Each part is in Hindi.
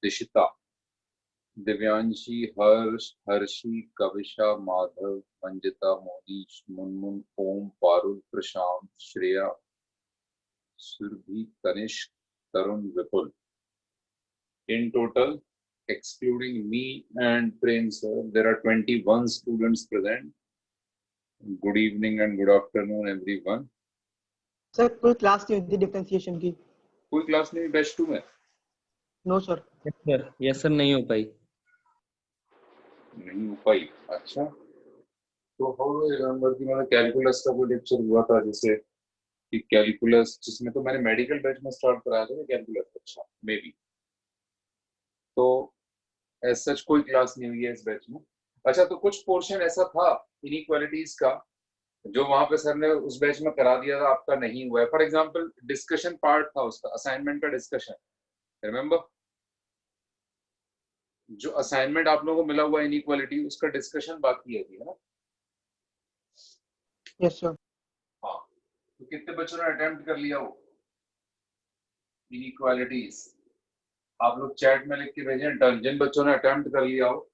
Dishita, Divyanshi, Harsh, Harshi, Kavisha, Madhav, Manjita, Monish, Munmun, Om, Parul, Prashant, Shreya, Surabhi, Tanishk, Tarun, Vipul. In total, excluding me and Prem sir, there are 21 students present. Good evening and good afternoon, everyone. Sir कोई क्लास नहीं होती डिफरेंशिएशन की? कोई क्लास नहीं बैच 2 में? No sir. यस सर नहीं हो पाई. नहीं हो पाई. अच्छा, तो हाउ डू आई रिमेंबर कि मैंने कैलकुलस का कोई लेक्चर हुआ था, जैसे कि कैलकुलस जिसमें तो मैंने मेडिकल बैच में स्टार्ट कराया था कैलकुलस. अच्छा, मे बी. तो एज सच कोई क्लास नहीं हुई है इस बैच में. अच्छा, तो कुछ पोर्शन ऐसा था इनइक्वालिटीज का जो वहां पे सर ने उस बैच में करा दिया था, आपका नहीं हुआ है. फॉर एग्जांपल डिस्कशन पार्ट था उसका, असाइनमेंट का डिस्कशन. रिमेंबर, जो असाइनमेंट आप लोगों को मिला हुआ इनइक्वालिटी, उसका डिस्कशन बाकी है अभी, है ना? Yes sir. हाँ, तो कितने बच्चों ने अटेम्प्ट कर लिया वो इनइक्वालिटीज? आप लोग चैट में लिख के भेजें डन, जिन बच्चों ने अटेम्प्ट कर लिया हो.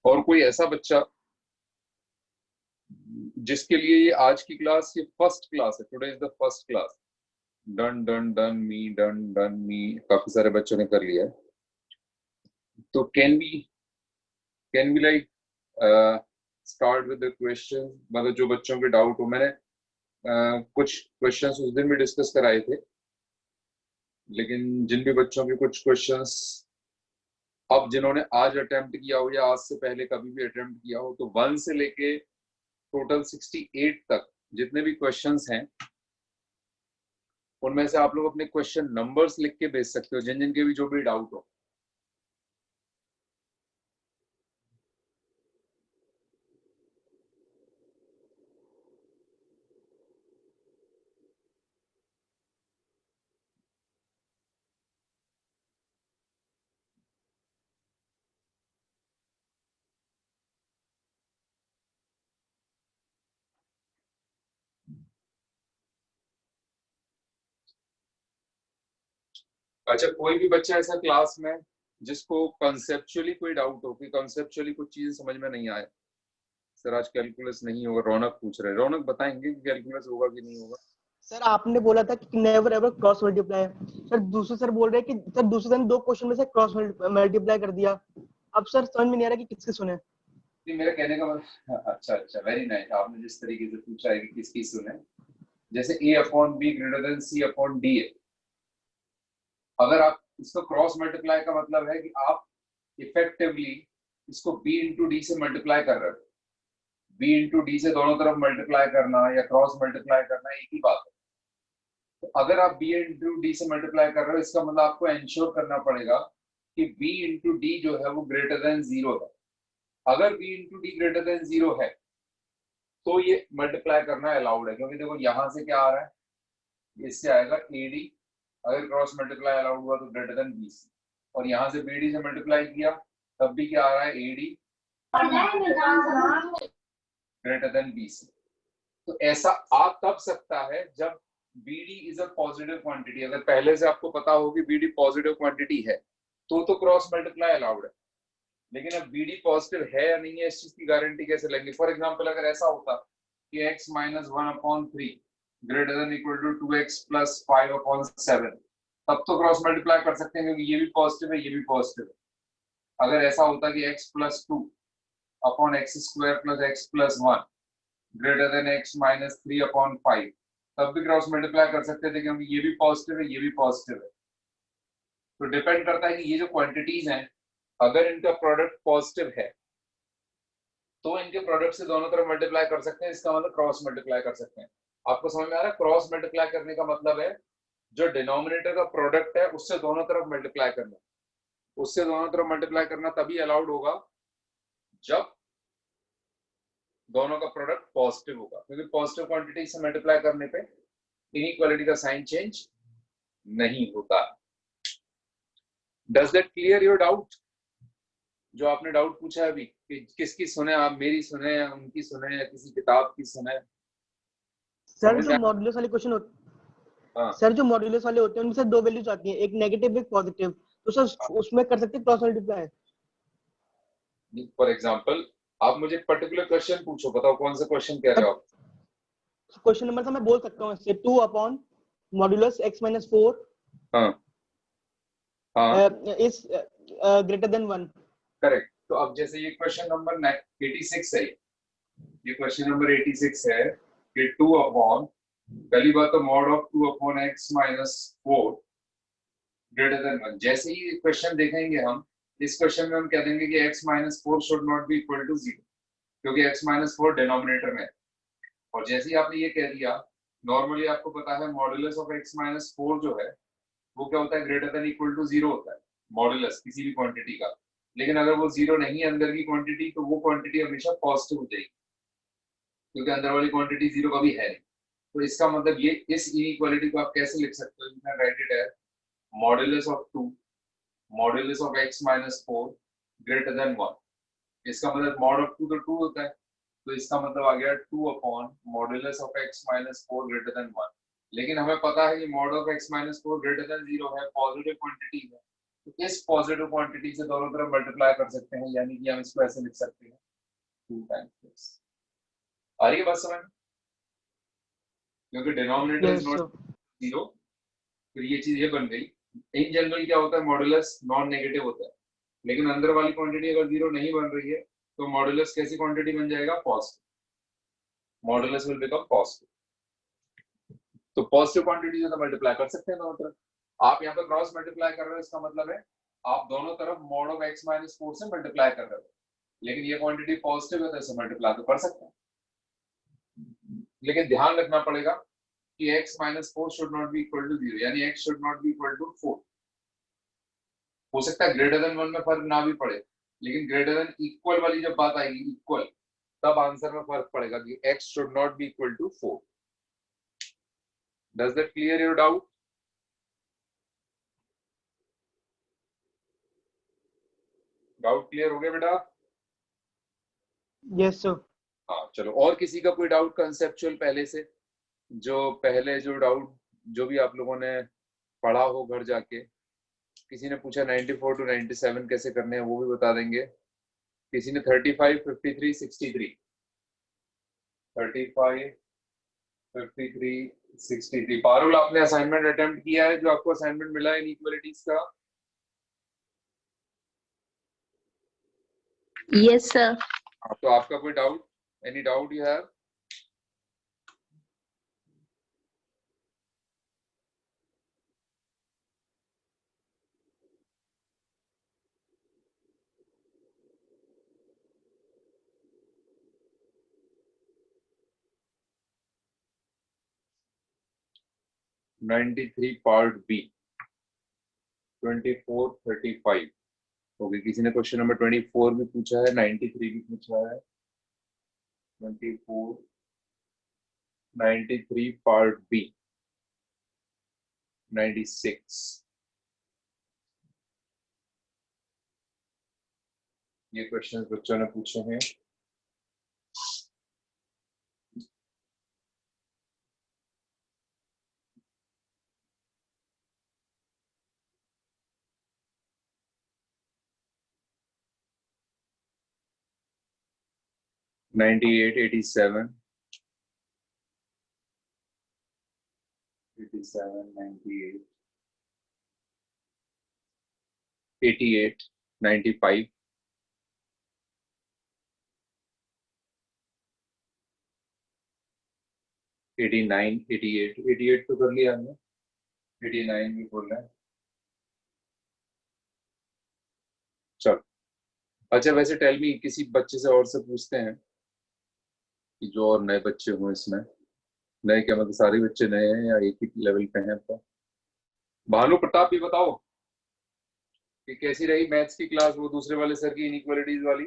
और कोई ऐसा बच्चा जिसके लिए ये आज की क्लास ये फर्स्ट क्लास है, today is the first class. Done done done me, done done me. काफी सारे बच्चों ने कर लिया है. तो can we like start with the question. मतलब जो बच्चों के डाउट हो, मैंने कुछ क्वेश्चंस उस दिन भी डिस्कस कराए थे, लेकिन जिन भी बच्चों के कुछ क्वेश्चंस अब जिन्होंने आज अटेम्प्ट किया हो या आज से पहले कभी भी अटेम्प्ट किया हो, तो 1 से लेके टोटल 68 तक जितने भी क्वेश्चंस हैं, उनमें से आप लोग अपने क्वेश्चन नंबर्स लिख के भेज सकते हो, जिन जिन के भी जो भी डाउट हो. अच्छा, कोई भी बच्चा ऐसा क्लास में जिसको कंसेप्चुअली कोई डाउट हो, कि कंसेप्चुअली कुछ चीजें समझ में नहीं आए, सर आज कैलकुलस नहीं होगा. रौनक पूछ रहे. रौनक बताएंगे कि कैलकुलस होगा कि नहीं होगा? सर आपने बोला था कि never ever cross multiply. Sir दूसरे सर बोल रहे हैं कि सर दूसरे दिन 2 क्वेश्चन में से क्रॉस मल्टीप्लाई कर दिया. अब सर समझ में नहीं आ रहा कि किसके सुने. मेरा कहने का मतलब, अच्छा अच्छा, वेरी नाइस. आपने जिस तरीके से पूछा है कि किसकी सुने, जैसे a upon be greater than c upon D है. अगर आप इसको क्रॉस मल्टीप्लाई का मतलब है कि आप इफेक्टिवली इसको b इंटू डी से मल्टीप्लाई कर रहे हो. b इंटू डी से दोनों तरफ मल्टीप्लाई करना या क्रॉस मल्टीप्लाई करना एक ही बात है. तो अगर आप b इंटू डी से मल्टीप्लाई कर रहे हो, इसका मतलब आपको एंश्योर करना पड़ेगा कि b इंटू डी जो है वो ग्रेटर देन 0 है. अगर b into D greater than 0 है तो ये मल्टीप्लाई करना अलाउड है, क्योंकि देखो यहां से क्या आ रहा है, इससे आएगा AD. अगर क्रॉस मल्टीप्लाई अलाउड हुआ तो ग्रेटर देन BC, और यहाँ से BD से मल्टीप्लाई किया तब भी क्या आ रहा है, AD ग्रेटर देन BC. तो ऐसा आ तब सकता है जब BD is a positive quantity. अगर पहले से आपको पता हो कि BD पॉजिटिव क्वांटिटी है तो क्रॉस मल्टीप्लाई अलाउड है. लेकिन अब BD पॉजिटिव है या नहीं है, इस चीज की गारंटी कैसे लेंगे? फॉर एग्जांपल अगर ऐसा होता कि x minus 1/3 greater than equal to 2x plus 5/7, तब तो क्रॉस मल्टीप्लाई कर सकते हैं, क्योंकि ये भी पॉजिटिव है, ये भी पॉजिटिव है. अगर ऐसा होता कि x plus 2 upon x square plus x plus 1 greater then x minus 3/5, तब भी क्रॉस मल्टीप्लाई कर सकते थे, क्योंकि ये भी पॉजिटिव है, ये भी पॉजिटिव है. तो डिपेंड करता है कि ये जो क्वांटिटीज हैं, अगर इनका प्रोडक्ट पॉजिटिव है तो इनके प्रोडक्ट से दोनों तरफ मल्टीप्लाई कर सकते हैं. इसका मतलब क्रॉस मल्टीप्लाई कर सकते हैं. आपको समझ में आ रहा है? क्रॉस मल्टीप्लाई करने का मतलब है जो डिनोमिनेटर का प्रोडक्ट है उससे दोनों तरफ मल्टीप्लाई करना. उससे दोनों तरफ मल्टीप्लाई करना तभी अलाउड होगा जब दोनों का प्रोडक्ट पॉजिटिव होगा, क्योंकि पॉजिटिव क्वांटिटी से मल्टीप्लाई करने पे इनइक्वालिटी का साइन चेंज नहीं होता. Does that clear your doubt? जो आपने डाउट पूछा है अभी कि किसकी सुने आप, मेरी सुने या उनकी सुने या किसी किताब की सुने? सर जो मॉड्यूलस वाले क्वेश्चन होते हाँ सर जो मॉड्यूलस वाले होते हैं उनमें से दो वैल्यूज आती हैं, एक नेगेटिव एक पॉजिटिव, तो सर उसमें कर सकते हैं क्रॉस मल्टीप्लाई। फॉर एग्जांपल आप मुझे पर्टिकुलर क्वेश्चन पूछो, बताओ कौन सा क्वेश्चन कह रहे हो आप? क्वेश्चन नंबर से मैं बोल सकता हूँ इससे 2 अपॉन मॉड्यूलस x माइनस 4 हाँ हाँ इज ग्रेटर देन 1। करेक्ट। तो अब जैसे ये क्वेश्चन नंबर 86 है, ये क्वेश्चन नंबर 86 है कि 2 अपॉन, पहली बात तो mod of 2 upon x minus 4 greater than 1। जैसे ही क्वेश्चन देखेंगे हम, इस क्वेश्चन में हम कह देंगे कि x minus 4 should not be equal to 0, क्योंकि x माइनस 4 डिनोमिनेटर में है। और जैसे ही आपने ये कह दिया, नॉर्मली आपको पता है मॉडुलस ऑफ x माइनस 4 जो है वो क्या होता है, ग्रेटर देन इक्वल टू 0 होता है मॉडुलस किसी भी क्वांटिटी का। लेकिन अगर वो 0 नहीं है अंदर की क्वांटिटी, तो वो क्वांटिटी हमेशा पॉजिटिव हो जाएगी, क्योंकि अंदर वाली क्वांटिटी 0 कभी है नहीं। तो इसका मतलब ये, इस इनइक्वालिटी को आप कैसे लिख सकते हो? You can write it as modulus of 2 modulus of x minus 4 greater than 1। इसका मतलब मॉड ऑफ 2 तो 2 होता है, तो इसका मतलब आ गया 2 upon modulus of x minus 4 greater than 1। लेकिन हमें पता है कि mod of x minus 4 greater then 0 है, पॉजिटिव क्वांटिटी है, तो इस पॉजिटिव क्वांटिटी से दोनों तरफ मल्टीप्लाई कर सकते हैं, यानी कि हम इसको ऐसे लिख सकते हैं 2 टाइम्स x। आ रही है बात समझ? क्योंकि डिनोमिनेटर इज नॉट 0, फिर ये चीज ये बन गई। इन जनरल क्या होता है, मॉडुलस नॉन नेगेटिव होता है, लेकिन अंदर वाली क्वांटिटी अगर 0 नहीं बन रही है तो मॉडुलस कैसी क्वांटिटी बन जाएगा? Positive. Modulus will become positive. तो पॉजिटिव क्वांटिटी से तो मल्टीप्लाई कर सकते हैं दोनों तरफ। आप यहाँ पे क्रॉस मल्टीप्लाई कर रहे हो, इसका मतलब है आप दोनों तरफ मॉड ऑफ x माइनस 4 से मल्टीप्लाई कर रहे हो, लेकिन ये क्वांटिटी पॉजिटिव है तो इसे मल्टीप्लाई तो कर सकते हैं। लेकिन ध्यान रखना पड़ेगा कि x minus 4 should not be equal to 0, यानी x should not be equal to 4। हो सकता है ग्रेटर देन 1 में फर्क ना भी पड़े, लेकिन ग्रेटर देन इक्वल वाली जब बात आएगी, इक्वल, तब आंसर में फर्क पड़ेगा कि x should not be equal to 4। Does that clear your doubt? Doubt clear हो गया बेटा? Yes sir. हाँ चलो, और किसी का कोई डाउट कंसेप्चुअल पहले से, जो पहले जो डाउट जो भी आप लोगों ने पढ़ा हो घर जाके? किसी ने पूछा 94 टू 97 कैसे करने हैं, वो भी बता देंगे। किसी ने 35, 53, 63, 35, 53, 63। पारुल, आपने असाइनमेंट अटेम्प्ट किया है जो आपको असाइनमेंट मिला है इनइक्वालिटीज का? Yes sir. तो आपका कोई doubt, any doubt you have? Part B 24, 35। Okay, किसी ने क्वेश्चन नंबर 24 भी पूछा है, 93 भी पूछा है। 24, 93 पार्ट बी, 96। ये क्वेश्चन बच्चों ने पूछे हैं। नाइन्टी एट, 87, 98, 88, 95, 89, 88, 88 तो कर लिया हमने, 89 भी बोल रहे हैं। चलो, अच्छा वैसे टेल मी, किसी बच्चे से और से पूछते हैं कि जो और नए बच्चे हों इसमें। नए क्या मतलब सारे बच्चे नए हैं या एक ही लेवल पे हैं? तो भानु प्रताप भी बताओ कि कैसी रही मैथ्स की क्लास, वो दूसरे वाले सर की इनइक्वालिटीज वाली।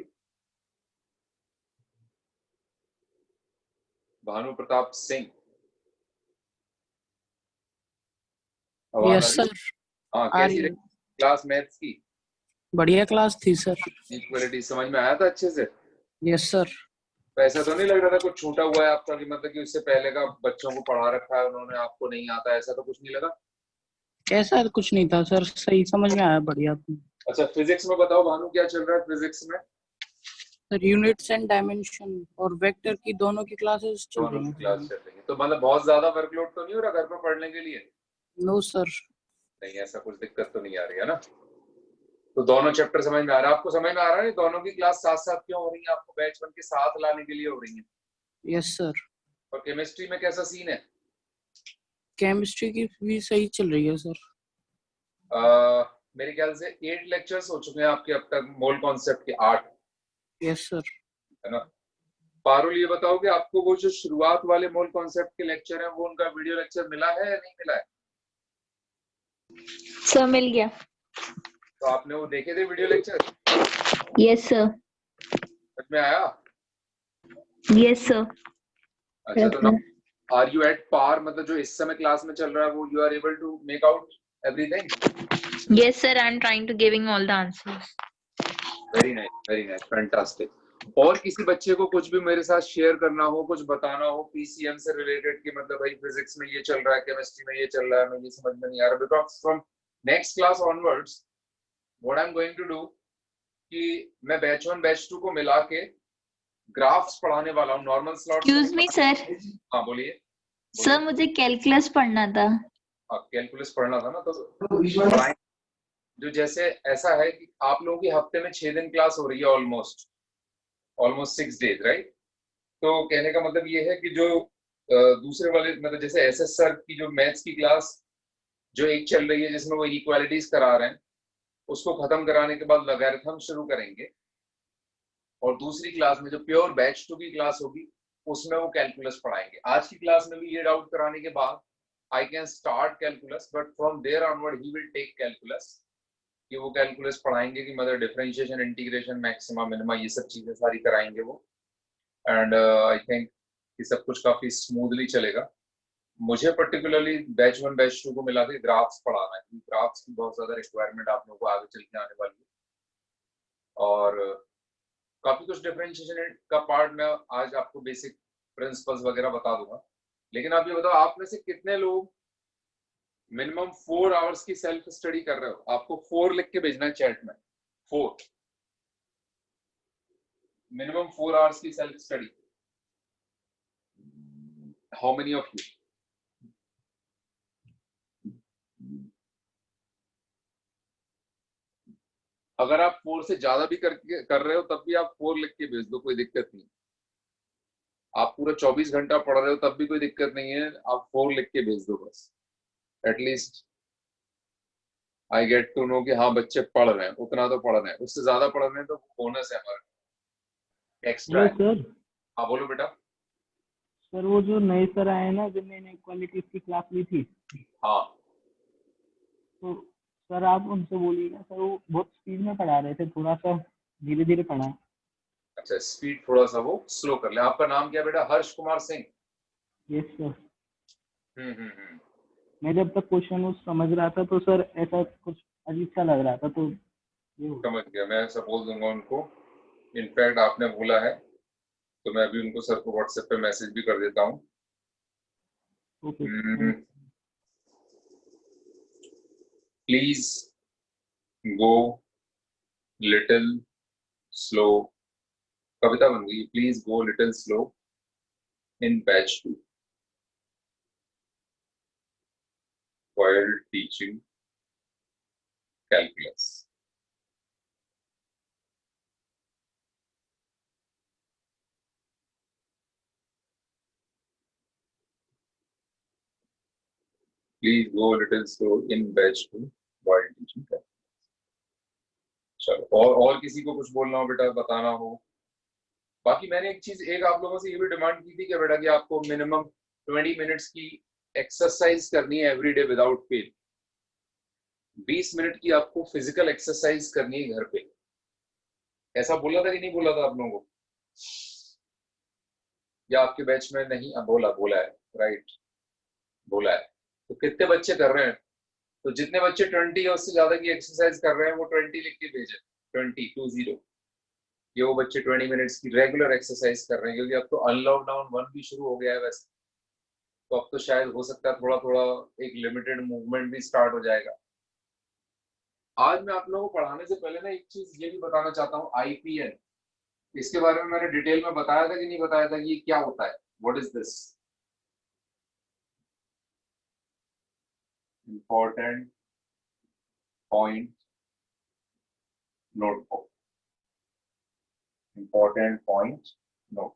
भानु प्रताप सिंह, आवाज आ यस रही है? सर। हाँ, आ कैसी रही रही? क्लास मैथ्स की? बढ़िया क्लास थी सर। इक्वलिटी समझ में आया था अच्छे से? Yes sir. तो ऐसा तो नहीं लग रहा था कुछ छूटा हुआ है आपका, कि मतलब कि उससे पहले का बच्चों को पढ़ा रखा है उन्होंने, आपको नहीं आता, ऐसा तो कुछ नहीं लगा? ऐसा कुछ नहीं था सर, सही समझ में आया, बढ़िया। अच्छा, फिजिक्स में बताओ भानु, क्या चल रहा है फिजिक्स में? सर यूनिट्स एंड डायमेंशन और वेक्टर की दोनों की क्लासेस चल दोनों रही की हैं। क्लास चल रही है, तो मतलब बहुत ज्यादा वर्कलोड तो नहीं हो रहा घर पर पढ़ने के लिए? No sir. नहीं, ऐसा कुछ दिक्कत तो नहीं आ रही है ना? तो दोनों चैप्टर समझ में आ रहा है आपको? समझ में आ रहा है दोनों की क्लास साथ साथ क्यों हो रही है? आपको बैच वन के साथ लाने के लिए हो रही है। Yes sir. और केमिस्ट्री में कैसा सीन है? केमिस्ट्री की भी सही चल रही है सर। मेरे ख्याल से 8 लेक्चर्स हो चुके हैं आपके अब तक, मोल कॉन्सेप्ट के 8, यस सर। है ना? पारुल, ये बताओ कि आपको वो जो शुरुआत वाले मोल कॉन्सेप्ट के लेक्चर हैं, वो उनका वीडियो लेक्चर मिला है या नहीं मिला है? सर मिल गया। तो आपने वो देखे थे वीडियो लेक्चर? Yes sir. समझ में आया? Yes sir. अच्छा, तो ना आर यू एट पार, मतलब जो इस समय क्लास में चल रहा है वो you are able to make out everything? Yes sir, I am trying to giving all the answers. Very nice, fantastic. और किसी बच्चे को कुछ भी मेरे साथ शेयर करना हो, कुछ बताना हो पीसीएम से रिलेटेड, कि मतलब भाई फिजिक्स में ये चल रहा है, केमिस्ट्री में ये चल रहा है, मैं ये समझ में नहीं आ रहा, because from next class onwards what I am going to do, कि मैं बैच 1 बैच 2 को मिला के ग्राफ्स पढ़ाने वाला हूँ, normal slots. Excuse me sir. हाँ बोलिए। सर मुझे कैलकुलस पढ़ना था। कैलकुलस पढ़ना था ना, तो जो जैसे ऐसा है कि आप लोगों की हफ्ते में 6 दिन क्लास हो रही है, ऑलमोस्ट 6 डेज, राइट? तो कहने का मतलब ये है कि जो दूसरे वाले, मतलब जैसे एसएस सर की जो मैथ्स की क्लास जो एक चल रही है जिसमें वो इक्वालिटीज करा रहे हैं, उसको खत्म कराने के बाद लॉगरिथम शुरू करेंगे, और दूसरी क्लास में जो प्योर बैच 2 की क्लास होगी उसमें वो कैलकुलस पढ़ाएंगे। आज की क्लास में भी ये डाउट कराने के बाद I can start calculus, but from there onward he will take calculus, कि वो कैलकुलस पढ़ाएंगे, कि मतलब डिफरेंशिएशन, इंटीग्रेशन, मैक्सिमा, मिनिमा, ये सब चीजें सारी कराएंगे वो। एंड आई थिंक ये सब कुछ काफी स्मूथली चलेगा। मुझे पर्टिकुलरली बैच 1 बैच 2 को मिला के ग्राफ्स पढ़ाना है, क्योंकि ग्राफ्स की बहुत ज्यादा रिक्वायरमेंट आप लोगों को आगे चल के आने वाली है, और काफी कुछ डिफरेंशिएशन का पार्ट मैं आज आपको बेसिक प्रिंसिपल्स वगैरह बता दूंगा। लेकिन आप ये बताओ, आप में से कितने लोग मिनिमम 4 आवर्स की सेल्फ स्टडी कर रहे हो? आपको 4 लिख के भेजना है चैट में, 4, मिनिमम 4 आवर्स की self study. How many of you? अगर आप 4 से ज्यादा भी कर रहे हो तब भी आप 4 लिख के भेज दो, कोई दिक्कत नहीं। आप पूरा 24 घंटा पढ़ रहे हो तब भी कोई दिक्कत नहीं है, आप 4 लिख के भेज दो बस। At least I get to know कि हाँ बच्चे पढ़ रहे हैं, उतना तो पढ़ रहे हैं, उससे ज्यादा पढ़ रहे हैं तो बोनस है हमारा, एक्स्ट्रा है। सर। हाँ बोलो बेटा। सर वो जो नए सर आए ना, जिन्होंने इक्वालिटी की क्लास ली थी, हाँ, तो सर आप उनसे बोलिएगा, सर वो बहुत स्पीड में पढ़ा रहे थे, थोड़ा सा धीरे धीरे पढ़ा। अच्छा, स्पीड थोड़ा सा वो स्लो कर ले। आपका नाम क्या बेटा? Harsh Kumar Singh? Yes sir. Hmm. मैं जब तक क्वेश्चन समझ रहा था तो सर ऐसा कुछ अजीब सा लग रहा था, तो समझ गया, मैं ऐसा बोल दूंगा उनको। इनफैक्ट आपने बोला है तो मैं अभी उनको सर को व्हाट्सएप पे मैसेज भी कर देता हूँ। प्लीज गो लिटिल स्लो, कविता बन गई, please go little slow in batch 2 while teaching calculus. Please go a little slow in batch 2 while teaching calculus. चलो, और किसी को कुछ बोलना हो बेटा, बताना हो? बाकी मैंने एक आप लोगों से ये भी डिमांड की थी कि बेटा कि आपको मिनिमम 20 मिनट्स की एक्सरसाइज करनी है एवरीडे विदाउट पेन। 20 मिनट की आपको फिजिकल एक्सरसाइज करनी है घर पे। ऐसा बोला था कि नहीं बोला था आप लोगों को? या आपके बैच में नहीं? बोला है, राइट, बोला है। तो कितने बच्चे कर रहे हैं? तो जितने बच्चे 20 या उससे ज्यादा की एक्सरसाइज कर रहे हैं वो 20 लिख के भेजें, 20 ये वो बच्चे 20 मिनट्स की रेगुलर एक्सरसाइज कर रहे हैं, क्योंकि अब तो अनलॉकडाउन 1 भी शुरू हो गया है वैसे, तो अब तो शायद हो सकता है थोड़ा थोड़ा एक लिमिटेड मूवमेंट भी स्टार्ट हो जाएगा। आज मैं आप लोगों को पढ़ाने से पहले ना एक चीज ये भी बताना चाहता हूँ, आईपीएन, इसके बारे में मैंने डिटेल में बताया था कि नहीं बताया था कि ये क्या होता है, what is this? Important point notebook, important point note.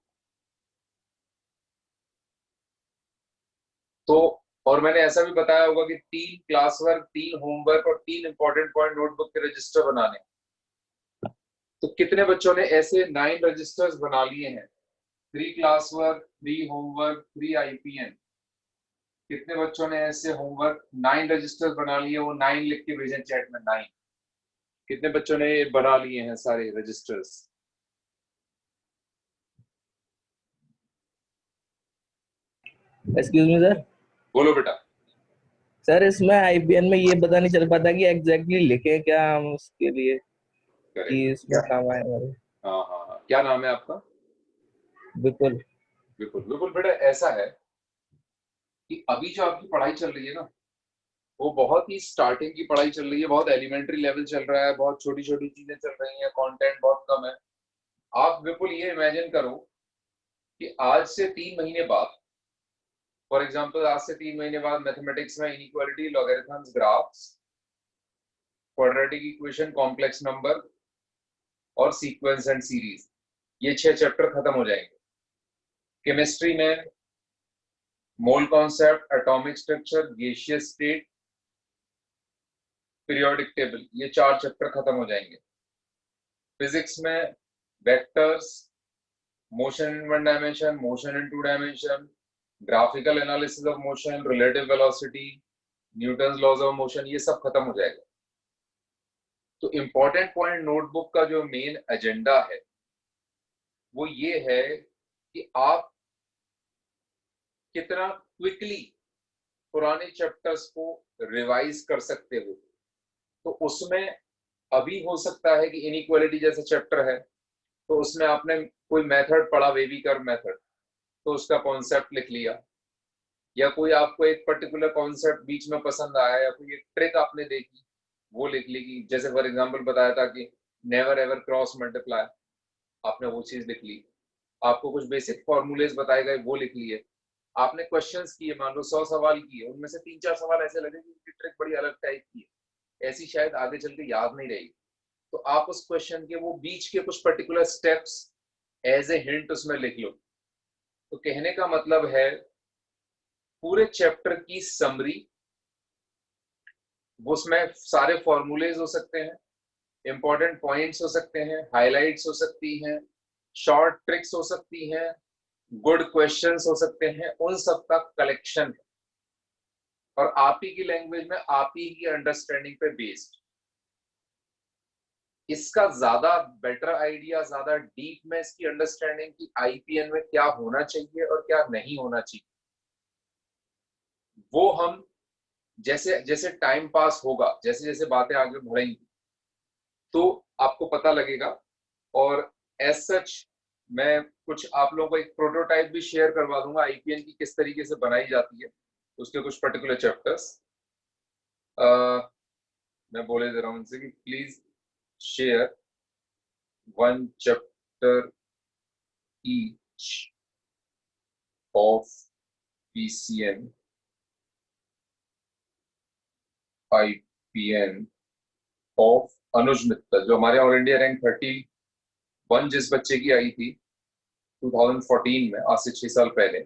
तो और मैंने ऐसा भी बताया होगा कि 3 क्लास वर्क, 3 होमवर्क और 3 इंपॉर्टेंट पॉइंट नोटबुक के रजिस्टर बनाने। तो कितने बच्चों ने ऐसे 9 रजिस्टर्स बना लिए हैं? 3 क्लास वर्क, 3 होमवर्क, 3 आईपीएन। कितने बच्चों ने ऐसे होमवर्क 9 रजिस्टर्स बना लिए? वो 9 लिख के भेजें चैट में, 9। कितने बच्चों ने बना लिए हैं सारे रजिस्टर्स? Excuse me sir. बोलो बेटा। सर इसमें आईपीएन में ये पता नहीं चल पाता कि एग्जैक्टली लिखे क्या हम उसके लिए कि इसमें काम आए हमारे। हाँ हाँ हाँ, क्या नाम है आपका? बिल्कुल बिल्कुल बिल्कुल बेटा, ऐसा है कि अभी जो आपकी पढ़ाई चल रही है ना, वो बहुत ही स्टार्टिंग की पढ़ाई चल रही है, बहुत एलिमेंट्री लेवल चल रहा है, बहुत छोटी छोटी चीजें चल रही हैं, कंटेंट बहुत कम है। आप बिल्कुल ये इमेजिन करो कि आज से 3 महीने बाद, फॉर एग्जांपल आज से 3 महीने बाद मैथमेटिक्स में inequality, logarithms, graphs, quadratic equation, complex number और सीक्वेंस एंड सीरीज, ये 6 चैप्टर खत्म हो जाएंगे। केमिस्ट्री में mole concept, atomic structure, gaseous state, periodic table, ये 4 चैप्टर खत्म हो जाएंगे। फिजिक्स में vectors, motion in 1 dimension, motion in 2 dimension, graphical analysis of motion, relative velocity, Newton's laws of motion, ये सब खत्म हो जाएगा। तो इंपॉर्टेंट पॉइंट नोटबुक का जो मेन एजेंडा है वो ये है कि आप कितना क्विकली पुराने चैप्टर्स को रिवाइज कर सकते हो। तो उसमें अभी हो सकता है कि इनइक्वालिटी जैसा चैप्टर है, तो उसमें आपने कोई मेथड पढ़ा, वेविकर मेथड, तो उसका कॉन्सेप्ट लिख लिया, या कोई आपको एक पर्टिकुलर कॉन्सेप्ट बीच में पसंद आया, या कोई एक ट्रिक आपने देखी वो लिख ली, कि जैसे फॉर एग्जांपल बताया था कि नेवर एवर क्रॉस मल्टीप्लाई, आपने वो चीज लिख ली। आपको कुछ बेसिक फॉर्मूलेज बताए गए, वो लिख लिए। आपने क्वेश्चंस किए, मान लो 100 सवाल किए, उनमें से 3-4 सवाल ऐसे लगे कि उनकी ट्रिक बड़ी अलग टाइप की है, ऐसी शायद आगे चल के याद नहीं रहेगी, तो आप उस क्वेश्चन के वो बीच के कुछ particular steps as a hint उसमें लिख लो। तो कहने का मतलब है पूरे चैप्टर की समरी, उसमें सारे फॉर्मूलेज हो सकते हैं, इंपॉर्टेंट पॉइंट्स हो सकते हैं, हाइलाइट्स हो सकती हैं, शॉर्ट ट्रिक्स हो सकती हैं, गुड क्वेश्चंस हो सकते हैं, उन सब का कलेक्शन है, और आप ही की लैंग्वेज में, आप ही की अंडरस्टैंडिंग पे बेस्ड। इसका ज्यादा बेटर आइडिया, ज्यादा डीप में इसकी अंडरस्टैंडिंग की आईपीएन में क्या होना चाहिए और क्या नहीं होना चाहिए, वो हम जैसे जैसे टाइम पास होगा, जैसे जैसे बातें आगे बढ़ेंगी, तो आपको पता लगेगा। और एज सच मैं कुछ आप लोगों को एक प्रोटोटाइप भी शेयर करवा दूंगा आईपीएन की किस तरीके से बनाई जाती है, उसके कुछ पर्टिकुलर चैप्टर्स मैं बोले दे रहा हूं उनसे कि please share 1 chapter each of PCM IPN of Anuj Mittal, जो हमारे ऑल इंडिया रैंक 31 जिस बच्चे की आई थी 2014 में, आज से 6 साल पहले,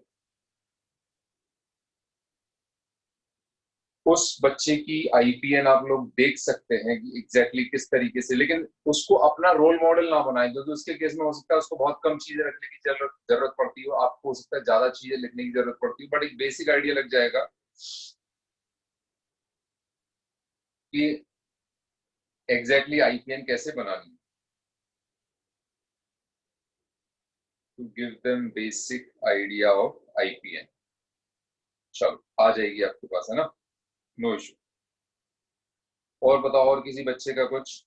उस बच्चे की आईपीएन आप लोग देख सकते हैं कि एग्जैक्टली किस तरीके से, लेकिन उसको अपना रोल मॉडल ना बनाएं, क्योंकि उसके केस में हो सकता है उसको बहुत कम चीजें रखने की जरूरत पड़ती हो, आपको हो सकता है ज्यादा चीजें लिखने की जरूरत पड़ती हो, बट एक बेसिक आइडिया लग जाएगा कि एग्जैक्टली आईपीएन कैसे बनानी, to give them basic idea of IPN. चलो आ जाएगी आपके पास, है ना, नो इशू। और बताओ, और किसी बच्चे का कुछ?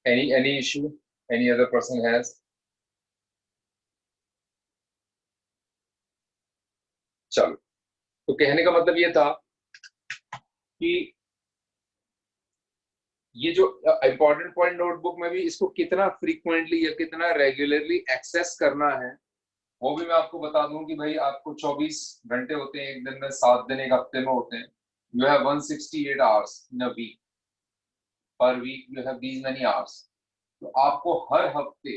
any issue any other person has? चलो, तो कहने का मतलब ये था कि ये जो इंपॉर्टेंट पॉइंट नोटबुक में भी इसको कितना फ्रीक्वेंटली या कितना रेगुलरली एक्सेस करना है वो भी मैं आपको बता दूं कि भाई आपको 24 घंटे होते हैं एक दिन में, 7 दिन एक हफ्ते में होते हैं. You have 168 hours in a week. पर week you have these many hours. तो आपको हर हफ्ते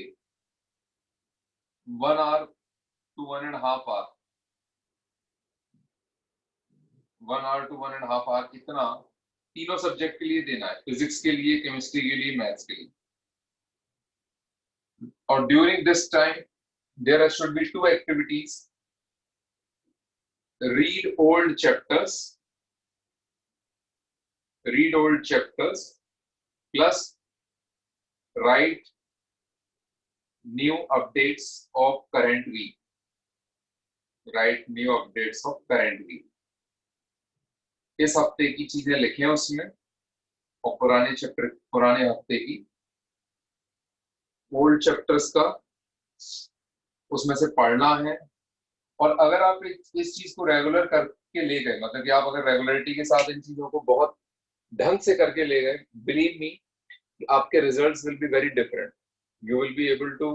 1 hour to 1.5 hour, 1 hour to 1.5 hour इतना तीनों सब्जेक्ट के लिए देना है, फिजिक्स के लिए, केमिस्ट्री के लिए, मैथ्स के लिए. और during this time there should be 2 activities: read old chapters plus write new updates of current week. इस हफ्ते की चीजें लिखें उसमें, और पुराने हफ्ते की ओल्ड चैप्टर्स का उसमें से पढ़ना है. और अगर आप इस चीज को रेगुलर करके ले गए, मतलब कि आप अगर रेगुलरिटी के साथ इन चीजों को बहुत ढंग से करके ले गए, बिलीव मी, आपके results will be very different. You will be able to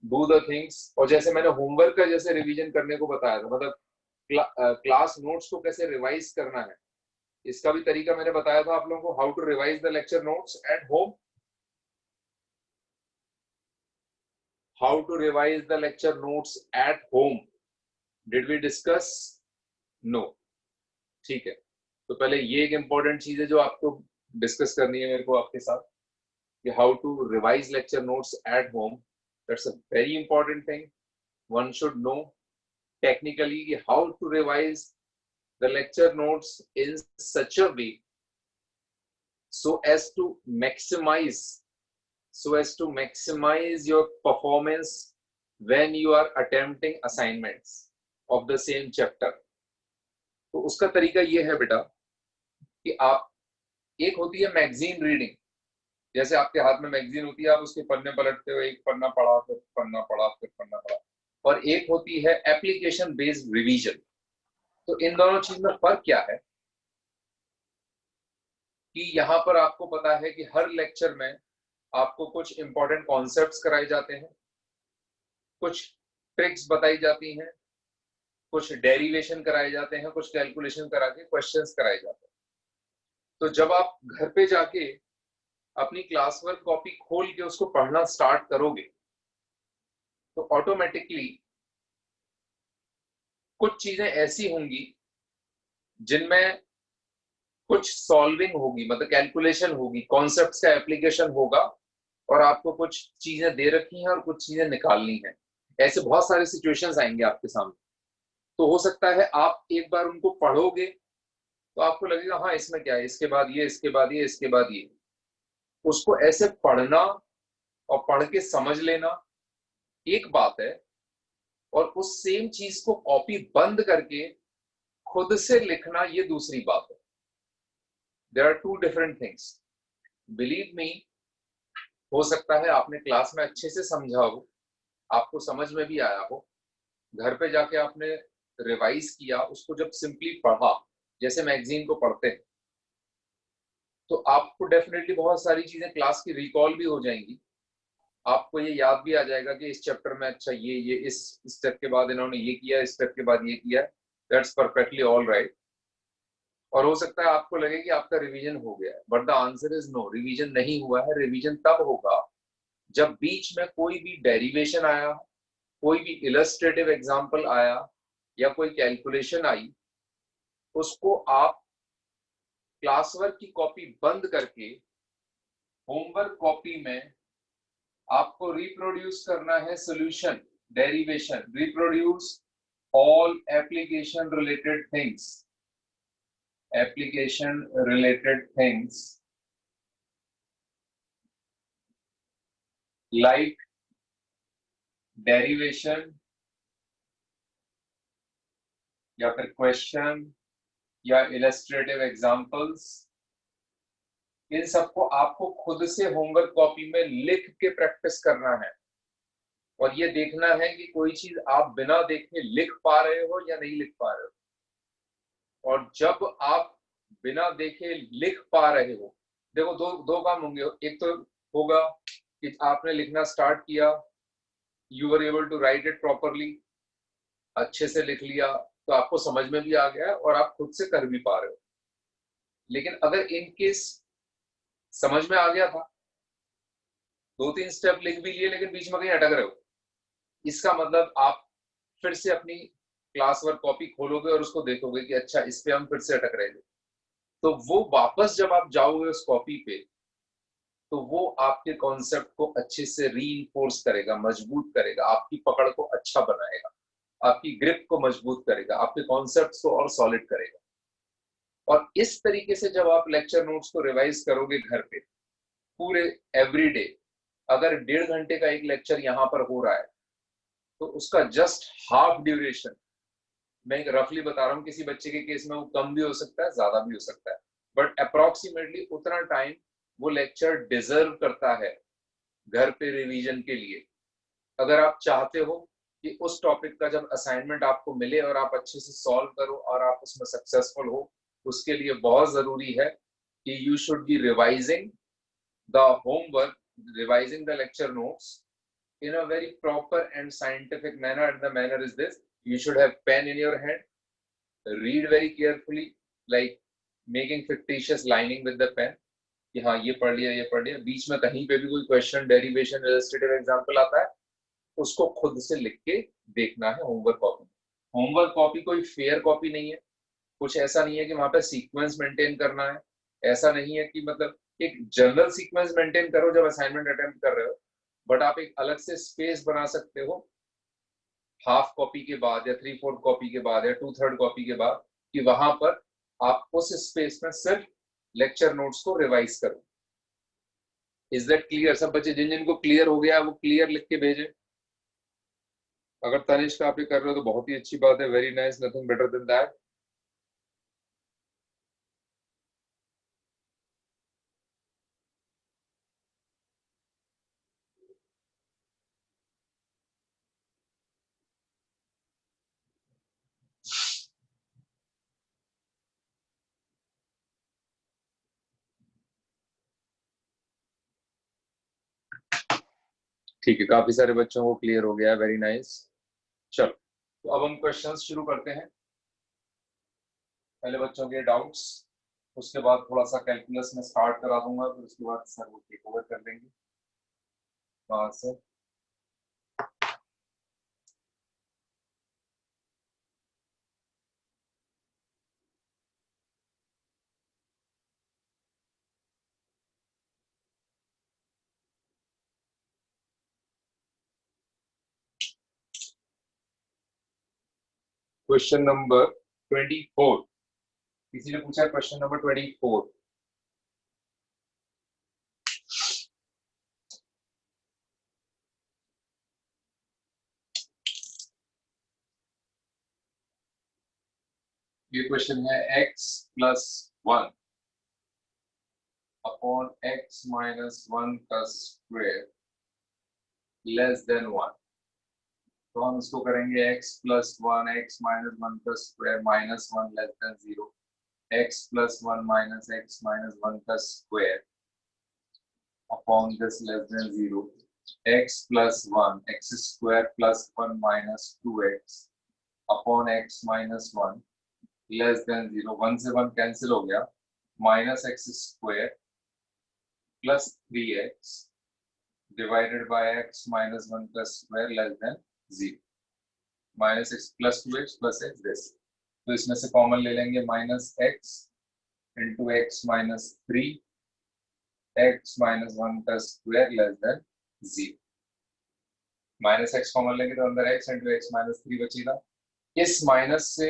do the things. और जैसे मैंने होमवर्क का जैसे रिवीजन करने को बताया था, मतलब क्लास नोट्स को कैसे रिवाइज करना है, इसका भी तरीका मैंने बताया था आप लोगों को. How to revise the lecture notes at home. How to revise the lecture notes at home. Did we discuss? No. ठीक है, तो पहले ये एक इम्पोर्टेंट चीज है जो आपको डिस्कस करनी है मेरे को आपके साथ, कि how to revise lecture notes at home. That's a very important thing. One should know technically how to revise the lecture notes in such a way so as to maximize your performance when you are attempting assignments of the same chapter. तो उसका तरीका ये है बेटा कि आप, एक होती है मैगजीन रीडिंग, जैसे आपके हाथ में मैगजीन होती है, आप उसके पन्ने पलटते हो, एक पन्ना पढ़ा फिर पन्ना पढ़ा फिर पन्ना पढ़ा. और एक होती है एप्लीकेशन बेस्ड रिवीजन. तो इन दोनों चीज में फर्क क्या है कि यहाँ पर आपको पता है कि हर लेक्चर में आपको कुछ इंपॉर्टेंट कॉन्सेप्ट्स कराए जाते हैं, कुछ ट्रिक्स बताई जाती हैं, कुछ डेरिवेशन कराए जाते हैं, कुछ कैलकुलेशन करा के क्वेश्चंस कराए जाते हैं. तो जब आप घर पे जाके अपनी क्लास वर्क कॉपी खोल के उसको पढ़ना स्टार्ट करोगे तो ऑटोमेटिकली कुछ चीजें ऐसी होंगी जिनमें कुछ सॉल्विंग होगी, मतलब कैलकुलेशन होगी, कॉन्सेप्ट्स का एप्लीकेशन होगा, और आपको कुछ चीजें दे रखी हैं और कुछ चीजें निकालनी है. ऐसे बहुत सारे सिचुएशंस आएंगे आपके सामने. तो हो सकता है आप एक बार उनको पढ़ोगे तो आपको लगेगा हाँ इसमें क्या है, इसके बाद ये, इसके बाद ये, इसके बाद ये. उसको ऐसे पढ़ना और पढ़ के समझ लेना एक बात है, और उस सेम चीज को कॉपी बंद करके खुद से लिखना ये दूसरी बात है. There are two different things. Believe me, हो सकता है आपने क्लास में अच्छे से समझा हो, आपको समझ में भी आया हो, घर पे जाके आपने रिवाइज किया, उसको जब सिंपली पढ़ा जैसे मैगजीन को पढ़ते हैं, तो आपको डेफिनेटली बहुत सारी चीजें क्लास की रिकॉल भी हो जाएंगी. आपको ये याद भी आ जाएगा कि इस चैप्टर में अच्छा ये इस स्टेप के बाद इन्होंने ये किया, इस स्टेप के बाद ये किया. That's perfectly all right. और हो सकता है आपको लगे कि आपका रिवीजन हो गया है, but the answer is no, revision नहीं हुआ है. रिवीजन तब होगा जब बीच में कोई भी डेरिवेशन आया, कोई भी इलस्ट्रेटिव एग्जांपल आया, या कोई कैलकुलेशन आई, उसको आप क्लास वर्क की कॉपी बंद करके होमवर्क कॉपी में आपको रिप्रोड्यूस करना है solution, derivation, reproduce all application related things like derivation या फिर क्वेश्चन या इलस्ट्रेटिव एग्जांपल्स, इन सबको आपको खुद से होमवर्क कॉपी में लिख के प्रैक्टिस करना है और ये देखना है कि कोई चीज आप बिना देखे लिख पा रहे हो या नहीं लिख पा रहे हो। और जब आप बिना देखे लिख पा रहे हो, देखो दो काम होंगे। एक तो होगा कि आपने लिखना स्टार्ट किया, you were able to write it properly, अच्छे से लिख लिया तो आपको समझ में भी आ गया और आप खुद से कर भी पा रहे हो। लेकिन अगर इन केस समझ में आ गया था, 2-3 स्टेप लिख भी लिए लेकिन बीच में कहीं अटक रहे हो, इसका मतलब आप फिर से अपनी क्लास वर्क कॉपी खोलोगे और उसको देखोगे कि अच्छा इस पे हम फिर से अटक रहे थे। तो वो वापस जब आप जाओगे उस कॉपी पे तो वो आपके कॉन्सेप्ट को अच्छे से रीइंफोर्स करेगा, मजबूत करेगा, आपकी पकड़ को अच्छा बनाएगा, आपकी ग्रिप को मजबूत करेगा, आपके कॉन्सेप्ट्स को और सॉलिड करेगा। और इस तरीके से जब आप लेक्चर नोट्स को रिवाइज करोगे घर पे पूरे एवरीडे, अगर 1.5 घंटे का एक लेक्चर यहाँ पर हो रहा है तो उसका जस्ट हाफ ड्यूरेशन, मैं रफली बता रहा हूँ, किसी बच्चे के केस में वो कम भी हो सकता है, ज्यादा भी हो सकता है, बट अप्रोक्सीमेटली उतना टाइम वो लेक्चर डिजर्व करता है घर पे रिवीजन के लिए। अगर आप चाहते हो कि उस टॉपिक का जब असाइनमेंट आपको मिले और आप अच्छे से सॉल्व करो और आप उसमें सक्सेसफुल हो, उसके लिए बहुत जरूरी है कि you should be revising the homework, revising the lecture notes in a very proper and scientific manner. And the manner is this: you should have pen in your hand, read very carefully, like making fictitious lining with the pen कि हाँ ये पढ़ लिया, बीच में कहीं पे भी कोई क्वेश्चन, डेरिवेशन, इलस्ट्रेटिव एग्जांपल आता है उसको खुद से लिख के देखना है होमवर्क कॉपी। होमवर्क कॉपी कोई फेयर कॉपी नहीं है, कुछ ऐसा नहीं है कि वहां पे सीक्वेंस मेंटेन करना है, ऐसा नहीं है कि मतलब एक जनरल सीक्वेंस मेंटेन करो जब असाइनमेंट अटेम्प्ट कर रहे हो, बट आप एक अलग से स्पेस बना सकते हो हाफ कॉपी के बाद या 3/4 कॉपी के बाद या 2/3 कॉपी के बाद, कि वहां पर आप उस स्पेस में सिर्फ लेक्चर नोट्स को रिवाइज करो। Is that clear? सब बच्चे जिन जिनको क्लियर हो गया वो क्लियर लिख के भेजे। अगर तनिष्क आप ये कर रहे हो तो बहुत ही अच्छी बात है, very nice, nothing better than that. ठीक है, काफी सारे बच्चों को क्लियर हो गया है, वेरी नाइस। चलो तो अब हम क्वेश्चंस शुरू करते हैं। पहले बच्चों के डाउट्स, उसके बाद थोड़ा सा कैलकुलस में स्टार्ट करा दूंगा, फिर उसके बाद सर वो टेक ओवर कर देंगे वहां से। क्वेश्चन नंबर 24, किसी ने पूछा क्वेश्चन नंबर 24। ये क्वेश्चन है x + 1 अपॉन x - 1 का स्क्वायर लेस देन 1। तो हम इसको करेंगे x + 1 x - 1 का square -1 less then 0, x + 1 - x - 1 का square upon this less than 0, x + 1 x square + 1 - 2x upon x - 1 less then 0। 1 से 1 कैंसिल हो गया, -x square + 3x divided by x - 1 का square less than 0, -x + 2x + x this. तो इसमें से कॉमन ले लेंगे, -x into x - 3 x - 1 का square less than 0। -x common लेंगे तो अंदर x into x - 3 बचेगा। इस माइनस से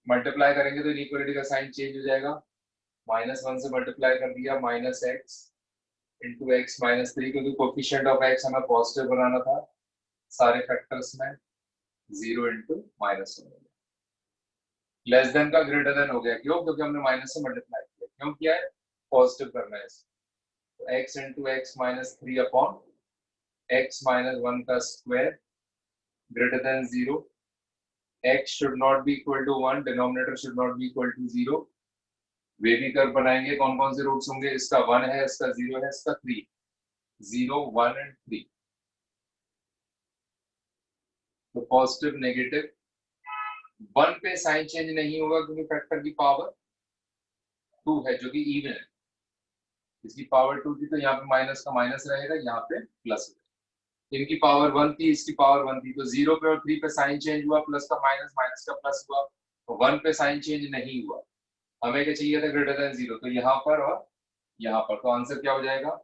मल्टीप्लाई करेंगे तो इनइक्वालिटी का साइन चेंज हो जाएगा, -1 से मल्टीप्लाई कर दिया -x इंटू एक्स माइनस 3, क्योंकि कोफिशिएंट ऑफ एक्स हमें पॉजिटिव बनाना था सारे फैक्टर्स में, 0 इंटू माइनस हो गया, लेस देन का ग्रेटर देन हो गया, क्यों? क्योंकि हमने माइनस से मल्टीप्लाई किया, क्यों किया है? पॉजिटिव करना है इसको, तो x into x minus 3 upon x minus 1 का square greater than 0, x should not be equal to 1, denominator should not be equal to 0, वे भी कर्व बनाएंगे, कौन कौन से रूट्स होंगे? इसका 1 है, इसका 0 है, इसका 3, 0 1 एंड 3, तो पॉजिटिव नेगेटिव, 1 पे साइन चेंज नहीं होगा क्योंकि फैक्टर की पावर 2 है जो कि इवन है, इसकी पावर 2 थी तो यहाँ पे माइनस का माइनस रहेगा, यहाँ पे प्लस, इनकी पावर 1 थी, इसकी पावर 1 थी, तो 0 पे और 3 पे साइन चेंज हुआ, प्लस का माइनस, माइनस का प्लस हुआ, तो 1 पे साइन चेंज नहीं हुआ, हमें क्या चाहिए था? ग्रेटर देन 0, तो यहाँ पर और यहाँ पर, तो आंसर क्या हो जाएगा?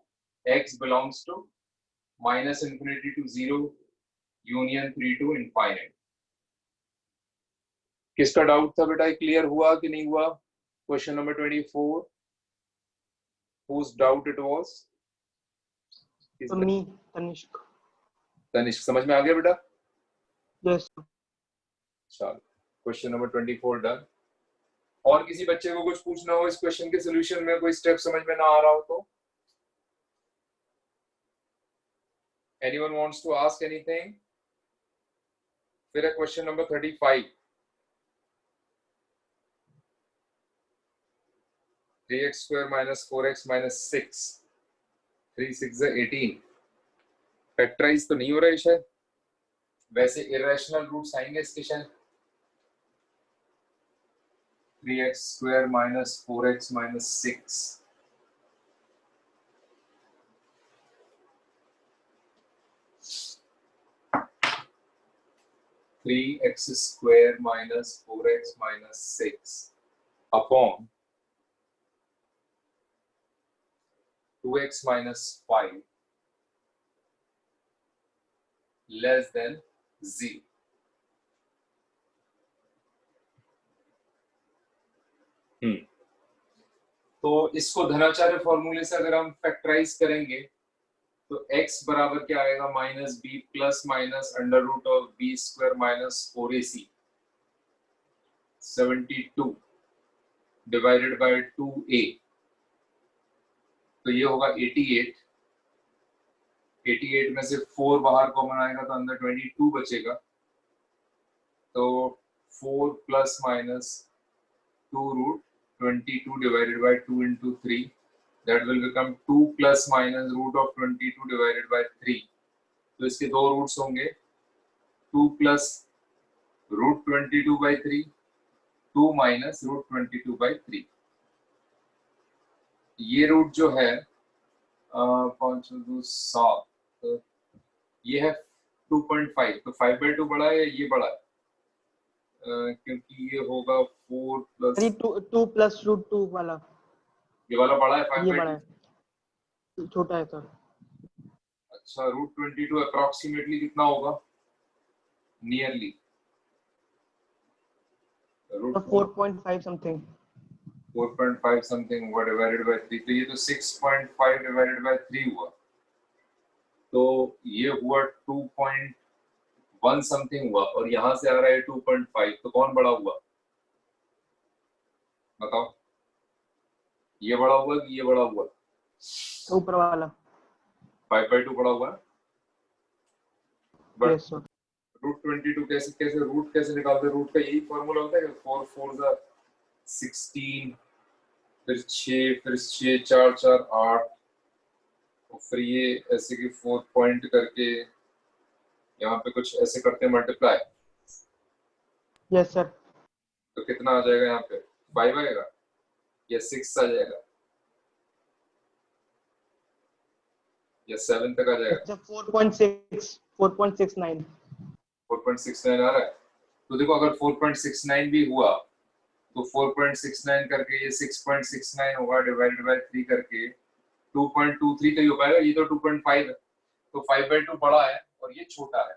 x belongs to minus infinity to 0 union 3 to infinite. किसका डाउट था बेटा? क्लियर हुआ कि नहीं हुआ? Question number 24, whose doubt it was? तो मी तनिष्क। तनिष्क, समझ में आ गया बेटा? यस। चलो क्वेश्चन नंबर 24 डन। और किसी बच्चे को कुछ पूछना हो इस क्वेश्चन के सॉल्यूशन में, कोई स्टेप समझ में ना आ रहा हो तो? Anyone wants to ask anything? फिर है question number 35, 3x square minus 4x minus 6, 3 6 है 18, फैक्टराइज तो नहीं हो रहा है शायद, वैसे इरेशनल रूट्स आएंगे इसके शायद, 3x square minus 4x minus 6, three x square minus 4x minus 6 upon 2x minus 5 less than 0। तो इसको धनाचार्य फॉर्मूले से अगर हम फैक्टराइज करेंगे तो x बराबर क्या आएगा? Minus b plus minus under root of b square minus 4ac 72 divided by 2a, तो ये होगा 88, 88 में से 4 बाहर कॉमन आएगा तो अंदर 22 बचेगा, तो 4 plus minus 2 root 22 divided by 2 into 3, that will become 2 plus minus root of 22 divided by 3, तो इसके दो रूट्स होंगे, 2 plus root 22 by 3, 2 minus root 22 by 3, ये रूट जो है 5 2 7, तो ये है 2.5, तो 5/2 बड़ा है या ये बड़ा है? क्योंकि ये होगा 4 प्लस 2 प्लस रूट 2 वाला, ये वाला बड़ा है, 5/2 ये बड़ा है, छोटा है सर। अच्छा, रूट 22 अप्रोक्सीमेटली कितना होगा? नियरली रूट 4.5 समथिंग, 4.5 समथिंग होगा डिवाइडेड बाय 3, तो ये तो 6.5 डिवाइडेड बाय 3 हुआ, तो ये हुआ 2.1 समथिंग हुआ, और यहाँ से आ रहा है 2.5, तो कौन बड़ा हुआ? बताओ, ये बड़ा हुआ कि ये बड़ा हुआ? ऊपर वाला 5/2 बड़ा हुआ, बट यस सर। रूट 22 कैसे रूट कैसे निकालते हैं? रूट का यही फॉर्मूला होता है कि 4 4 जा 16, फिर 6, फिर 6 4 4 8, और फिर ये ऐसे कि 4 पॉइंट करके यहाँ पे कुछ ऐसे करते हैं मल्टीप्लाई, यस सर। तो कितना आ जाएगा? यहाँ पे 5 आएगा या 6 आ जाएगा या 7 तक आ जाएगा? अच्छा 4.69 4.69 आ रहा है, तो देखो अगर 4.69 भी हुआ तो 4.69 करके ये 6.69 होगा डिवाइडेड बाय 3 करके 2.23 तो ही हो पाएगा, ये तो 2.5 है, तो 5/2 बड़ा है और ये छोटा है,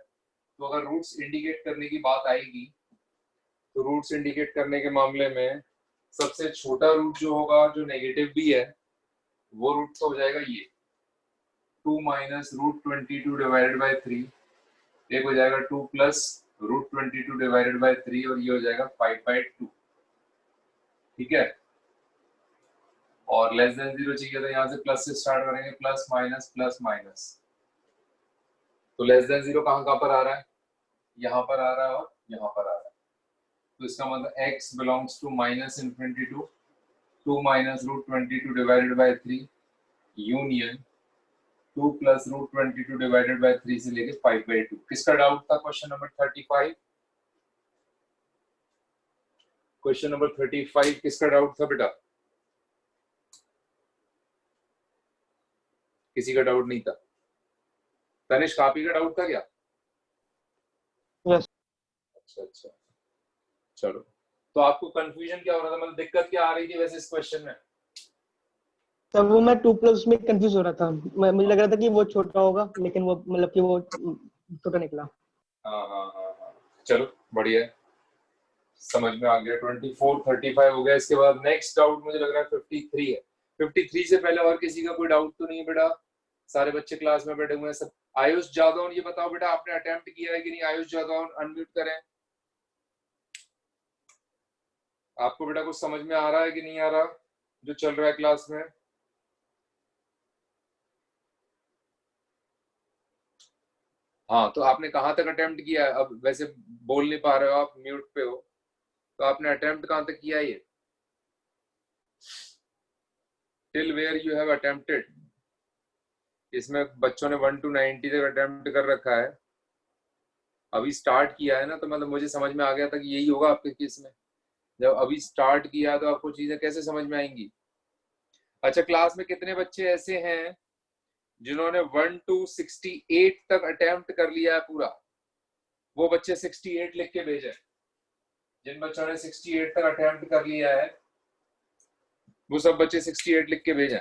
तो अगर रूट्स इंडिकेट करने की बात आएगी तो रूट्स इंडिकेट करने के मामले में सबसे छोटा रूट जो होगा, जो नेगेटिव भी है, वो रूट तो हो जाएगा ये, 2 माइनस √22 डिवाइडेड बाय 3, एक हो जाएगा 2 प्लस √22 डिवाइडेड बाय 3 और ये हो जाएगा 5/2। ठीक है, और लेस देन 0 चाहिए तो यहाँ से प्लस से स्टार्ट करेंगे, प्लस माइनस। तो लेस देन 0 कहाँ पर आ रहा है, यहाँ पर आ रहा है और यहाँ पर आ रहा है। तो इसका मतलब x belongs to -∞ to 2 minus √22 divided by 3 union 2 plus √22 divided by 3 से लेके 5/2। किसका डाउट था? Question number 35। क्वेश्चन नंबर 35 किसका डाउट था बेटा? किसी का डाउट नहीं था? तनिष्क कापी का डाउट था क्या? यस अच्छा, चलो। तो आपको कंफ्यूजन क्या हो रहा था, मतलब दिक्कत क्या आ रही थी वैसे इस क्वेश्चन में? तब वो मैं 2 प्लस में कंफ्यूज हो रहा था, मुझे लग रहा था कि वो छोटा होगा, लेकिन वो मतलब कि वो छोटा निकला। हाँ, चलो बढ़िया है, समझ में आ गया। 24 35 हो गया। इसके बाद नेक्स्ट डाउट मुझे लग रहा है 53 है। 53 से पहले और किसी का कोई डाउट तो नहीं है बेटा? सारे बच्चे क्लास में बैठे हुए हैं सब। आयुष जादव, ये बताओ बेटा आपने अटेम्प्ट किया है कि नहीं? आयुष जादव अनम्यूट करें। आपको बेटा कुछ समझ में आ रहा है कि नहीं आ रहा जो चल रहा है क्लास में? हाँ, तो आपने कहाँ तक अटेम्प्ट किया है? अब वैसे बोल नहीं पा रहे हो आप, म्यूट पे हो, तो आपने अटेम्प्ट कहाँ तक किया है? ये till where you have attempted? इसमें बच्चों ने 1 to 90 तक अटेम्प्ट कर रखा है। अभी स्टार्ट किया है ना, तो मतलब मुझे समझ में आ गया था कि यही होगा आपके केस में। जब अभी स्टार्ट किया तो आपको चीजें कैसे समझ में आएंगी? अच्छा, क्लास में कितने बच्चे ऐसे हैं जिन्होंने 1 to 68 तक अटेम्प्ट कर लिया है पूरा? वो बच्चे 68 लिख के भेजे। जिन बच्चों ने 68 तक अटेम्प्ट कर लिया है वो सब बच्चे 68 लिख के भेजें।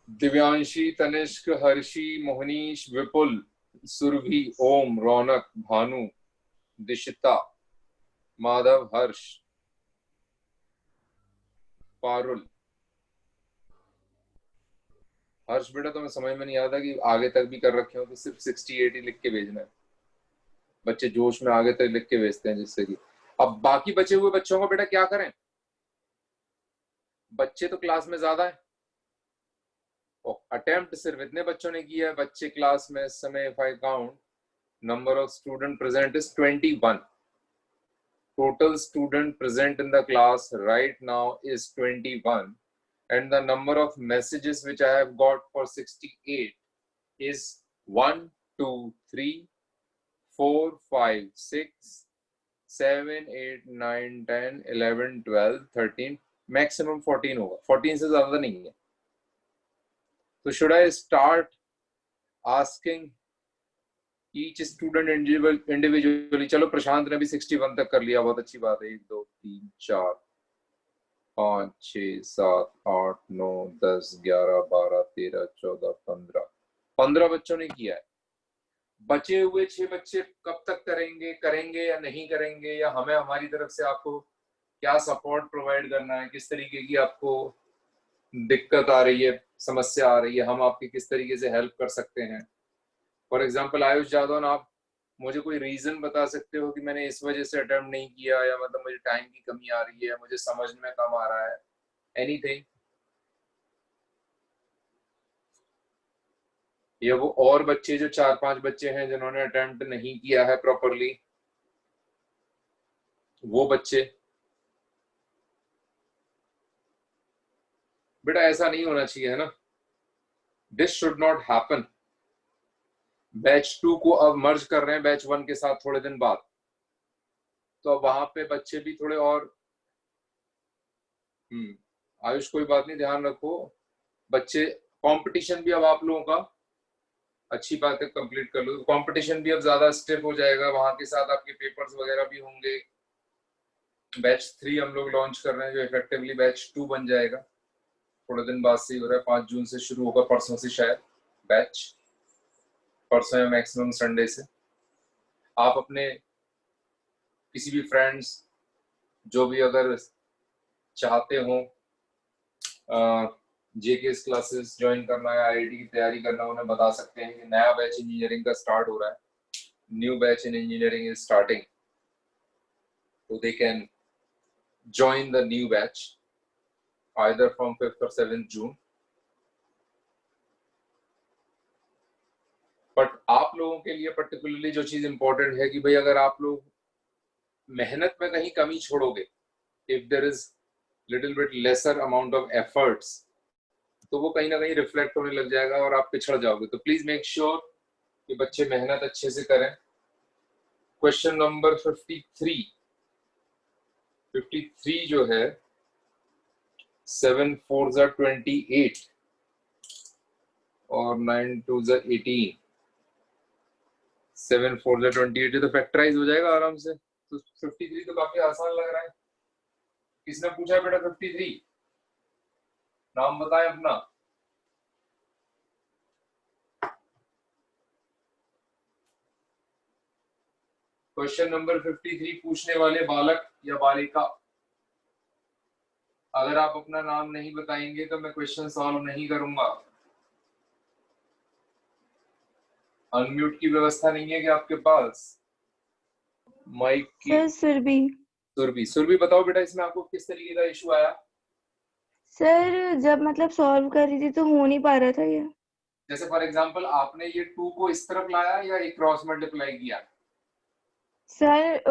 दिव्यांशी, तनिष्क, हर्षी, मोहनीश, विपुल, सुरभि, ओम, रौनक, भानु, दिशिता, माधव, हर्ष, पारुल। हर्ष बेटा तुम्हें समझ में नहीं आता कि आगे तक भी कर रखे हो तो सिर्फ 68 ही लिख के भेजना है। बच्चे जोश में आगे तक लिख के भेजते हैं जिससे कि अब बाकी बचे हुए बच्चों को बेटा क्या करें? बच्चे तो क्लास में ज्यादा है, अटेम्प्ट सिर्फ इतने बच्चों ने किया है। बच्चे क्लास में इस समय if I count number of student present is 21. Total student present in the class right now is 21, and the number of messages which I have got for 68 is 1 2 3 4 5 6 7 8 9 10 11 12 13, maximum 14 होगा, 14 से ज्यादा नहीं है। तो should I start asking each student individually? चलो प्रशांत ने भी 61 तक कर लिया, बहुत अच्छी बात है। 1 2 3 4 5 6 7 8 9 10 11 12 13 14 15 बच्चों ने किया है। बचे हुए 6 बच्चे कब तक करेंगे या नहीं करेंगे, या हमें हमारी तरफ से आपको क्या सपोर्ट प्रोवाइड करना है, किस तरीके की आपको दिक्कत आ रही है, समस्या आ रही है, हम आपकी किस तरीके से हेल्प कर सकते हैं। फॉर एग्जाम्पल आयुष जादव, आप मुझे कोई रीजन बता सकते हो कि मैंने इस वजह से अटेम्प्ट नहीं किया, या मतलब मुझे टाइम की कमी आ रही है, मुझे समझ में कम आ रहा है, एनीथिंग? या वो और बच्चे जो 4-5 बच्चे हैं जिन्होंने अटेम्प्ट नहीं किया है प्रॉपरली, वो बच्चे? बेटा ऐसा नहीं होना चाहिए है ना, this should not happen. Batch 2 को अब मर्ज कर रहे हैं बैच 1 के साथ थोड़े दिन बाद, तो अब वहां पे बच्चे भी थोड़े और आयुष कोई बात नहीं, ध्यान रखो बच्चे। कंपटीशन भी अब आप लोगों का, अच्छी बात है, कंप्लीट कर लो। कंपटीशन भी अब ज्यादा स्टिफ हो जाएगा, वहां के साथ आपके पेपर्स वगैरह भी होंगे। बैच 3 हम लोग लॉन्च कर रहे हैं जो इफेक्टिवली बैच 2 बन जाएगा, थोड़े दिन बाद से ही हो रहा है। 5 जून से शुरू होगा, परसों से शायद बैच, परसों या मैक्सिमम संडे से। आप अपने किसी भी फ्रेंड्स जो भी अगर चाहते हो जेकेएस क्लासेस ज्वाइन करना है, आईआईटी की तैयारी करना, उन्हें बता सकते हैं कि नया बैच इंजीनियरिंग का स्टार्ट हो रहा है, new batch in engineering is starting, so they can join the new batch either from 5th or 7th June. But आप लोगों के लिए पर्टिकुलरली जो चीज इंपॉर्टेंट है कि भाई अगर आप लोग मेहनत में कहीं कमी छोड़ोगे, if there is little bit lesser amount of efforts, तो वो कहीं ना कहीं रिफ्लेक्ट होने लग जाएगा और आप पिछड़ जाओगे। तो प्लीज मेक श्योर कि बच्चे मेहनत अच्छे से करें। क्वेश्चन नंबर 53 जो है 7 4s are 28 और 9 2s are 18, 7 4s are 28, तो फैक्टराइज हो जाएगा आराम से। तो 53 तो काफी आसान लग रहा है। किसने पूछा बेटा 53? नाम बताएं अपना। क्वेश्चन नंबर 53 पूछने वाले बालक या बालिका, अगर आप अपना नाम नहीं बताएंगे तो मैं क्वेश्चन सॉल्व नहीं करूंगा। अनम्यूट की व्यवस्था नहीं है कि आपके पास माइक की? सर सुरभि बताओ बेटा, इसमें आपको किस तरीके का इशू आया? सर जब मतलब सॉल्व कर रही थी तो हो नहीं पा रहा था ये। जैसे फॉर एग्जांपल आपने ये 2 को इस तरफ लाया या एक क्रॉस मल्टीप्लाई किया? सर